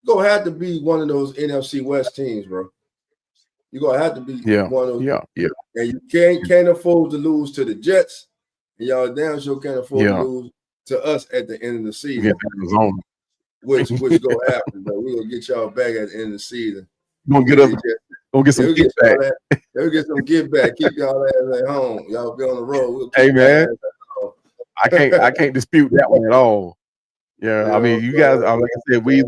you're gonna have to be one of those NFC West teams, bro. You're gonna have to be one of those. Yeah. And you can't afford to lose to the Jets, and y'all damn sure can't afford to lose to us at the end of the season. Which gonna happen, but we're gonna get y'all back at the end of the season. Gonna get some get back. They'll get some get back. Keep y'all ass at home. Y'all be on the road. Hey man, I can't dispute that one at all. Yeah, I mean, you guys, like I said, we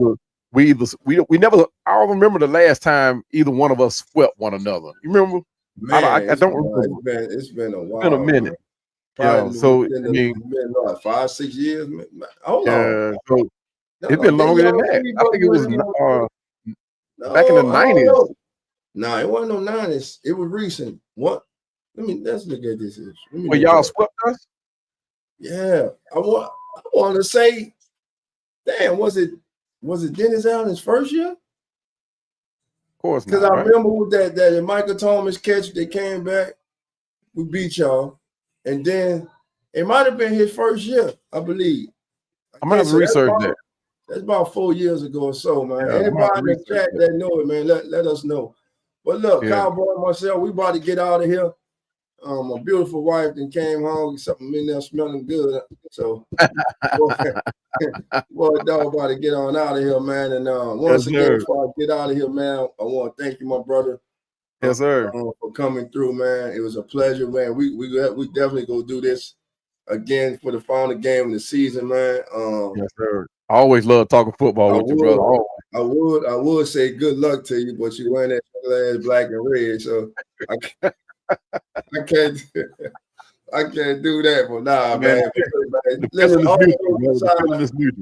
never. I don't remember the last time either one of us swept one another. You remember? Man, I don't remember. It's been a while. It's been a minute. Yeah, so I mean, been like 5-6 years. Hold on. So it's been longer than that. I think it was back in the 90s. No, it wasn't no 90s. It was recent. What? Let's look at this. Well, y'all swept us? Yeah. I want to say, damn, was it Dennis Allen's first year? Of course not. Because I remember with that Michael Thomas catch, they came back, we beat y'all. And then it might have been his first year, I believe. I'm gonna have to research that. That's about 4 years ago or so, man. Anybody in the chat that know it, man, let us know. But look, Cowboy and myself, we about to get out of here. My beautiful wife then came home, something in there smelling good. So, boy, dog, about to get on out of here, man. And once again, before I get out of here, man, I want to thank you, my brother. Yes, sir. For coming through, man. It was a pleasure, man. We definitely go do this again for the final game of the season, man. Yes, sir. I always love talking football with you, brother. I would say good luck to you, but you wearing that ass black and red, so I can't do that. But nah, man. Listen,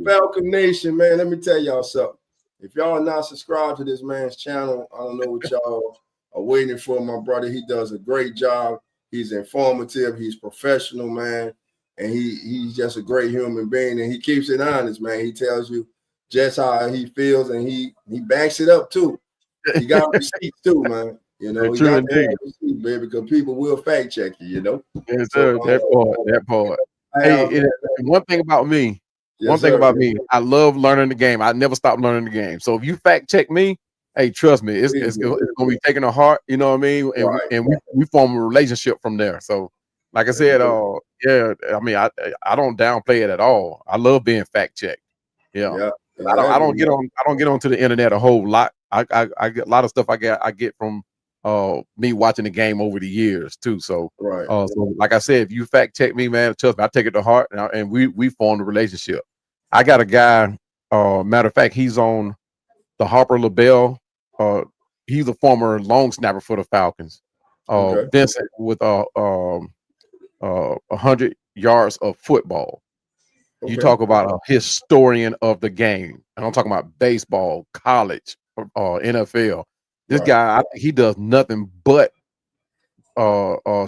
Falcon Nation, man. Let me tell y'all something. If y'all are not subscribed to this man's channel, I don't know what y'all are waiting for. My brother, he does a great job. He's informative. He's professional, man. And he's just a great human being, and he keeps it honest, man. He tells you just how he feels, and he backs it up too. He got receipts too, man. You know, he got receipts, baby, because people will fact check you. You know, yes, sir. That part. Hey, one thing about me, I love learning the game. I never stop learning the game. So if you fact check me, hey, trust me, it's gonna be taken to heart. You know what I mean? And we form a relationship from there. So. Like I said, I mean, I don't downplay it at all. I love being fact checked. Yeah. I don't get onto the internet a whole lot. I get a lot of stuff I get from me watching the game over the years too. So so like I said, if you fact check me, man, trust me, I take it to heart, and we formed a relationship. I got a guy. Matter of fact, he's on the Harper LaBelle. He's a former long snapper for the Falcons. Vincent with 100 yards of football. You talk about a historian of the game. And I'm talking about baseball, college, NFL. This guy, he does nothing but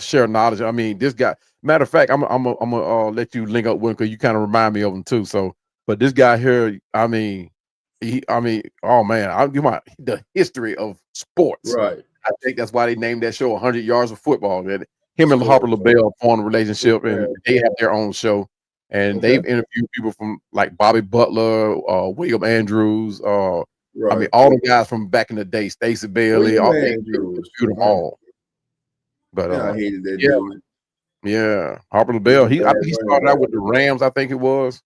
share knowledge. I mean, this guy. Matter of fact, I'm gonna let you link up with him because you kind of remind me of him too. So, but this guy here, I mean, oh man, the history of sports. Right. I think that's why they named that show 100 Yards of Football. That him and Harper LaBelle formed a relationship, and they have their own show. And they've interviewed people from like Bobby Butler, William Andrews, I mean, all the guys from back in the day, Stacey Bailey, all they interviewed them all. But I hated that dude. Yeah, Harper LaBelle. I think he started out with the Rams, I think it was.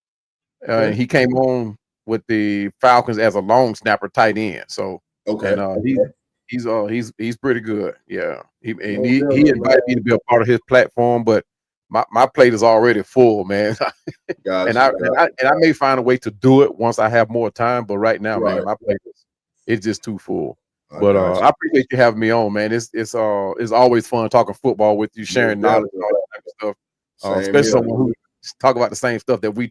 and he came on with the Falcons as a long snapper tight end. So and he's pretty good. Yeah, he invited me to be a part of his platform, but my plate is already full, man. And I may find a way to do it once I have more time, but right now, man, my plate is just too full. But I appreciate you having me on, man. It's always fun talking football with you, sharing knowledge and all that type of stuff. Especially someone who talk about the same stuff that we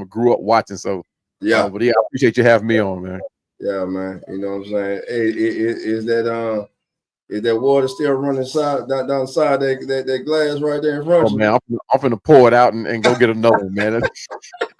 grew up watching. So I appreciate you having me on, man. Yeah, man. You know what I'm saying? Hey, is that water still running down the side that glass right there in front of you? Man, I'm finna pour it out and go get another one, man.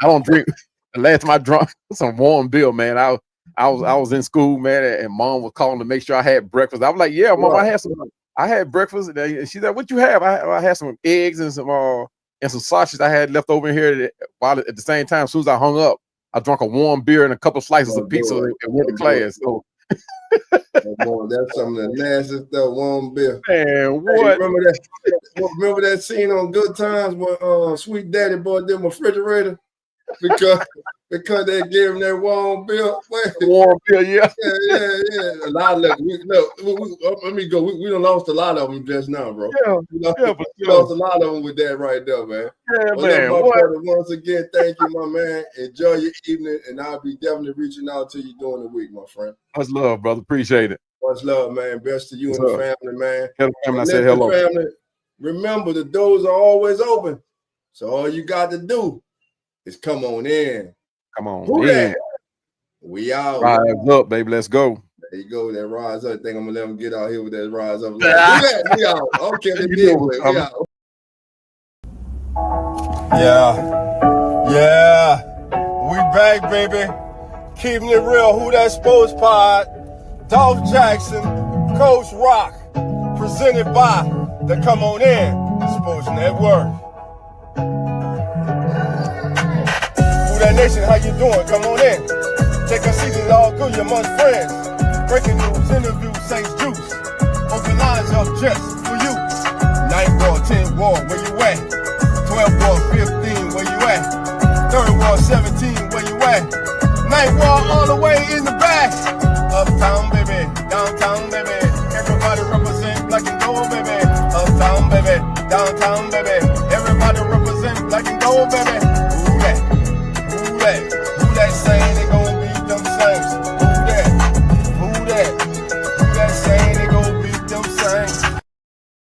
I don't drink. The last time I drank some warm beer, man. I was in school, man, and mom was calling to make sure I had breakfast. I was like, "Yeah, mom, I had breakfast." And she said, "What you have?" I had some eggs and some sausage I had left over in here. While at the same time, as soon as I hung up, I drank a warm beer and a couple slices of pizza and went to class. So that's some of the nasty stuff. Warm beer. Man, what? Hey, remember that scene on Good Times when Sweet Daddy bought them a refrigerator because they gave him that warm beer. Warm beer, yeah. A lot of let me go. We done lost a lot of them just now, bro. We lost a lot of them with that right there, man. Yeah, man. My brother, once again, thank you, my man. Enjoy your evening, and I'll be definitely reaching out to you during the week, my friend. Much love, brother. Appreciate it. Much love, man. Best to you and the family, man. I said hello. Family, remember, the doors are always open, so all you got to do is come on in. Come on in. We out. Rise up, baby. Let's go. There you go. That rise up. I think I'm gonna let him get out here with that rise up. We out. Okay, we out. Yeah. We back, baby. Keeping it real. Who That Sports Pod? Dolph Jackson, Coach Rock. Presented by the Come On In Sports Network. That Nation, how you doing? Come on in. Take a seat, it's all good, you're amongst friends. Breaking news, interviews, Saints Juice. Open lines up just for you. 9 ball, 10 ball, where you at? 12 ball, 15, where you at? 3rd ball, 17, where you at? 9th ball, all the way in the back. Uptown, baby, downtown, baby. Everybody represent black and gold, baby. Uptown, baby, downtown, baby.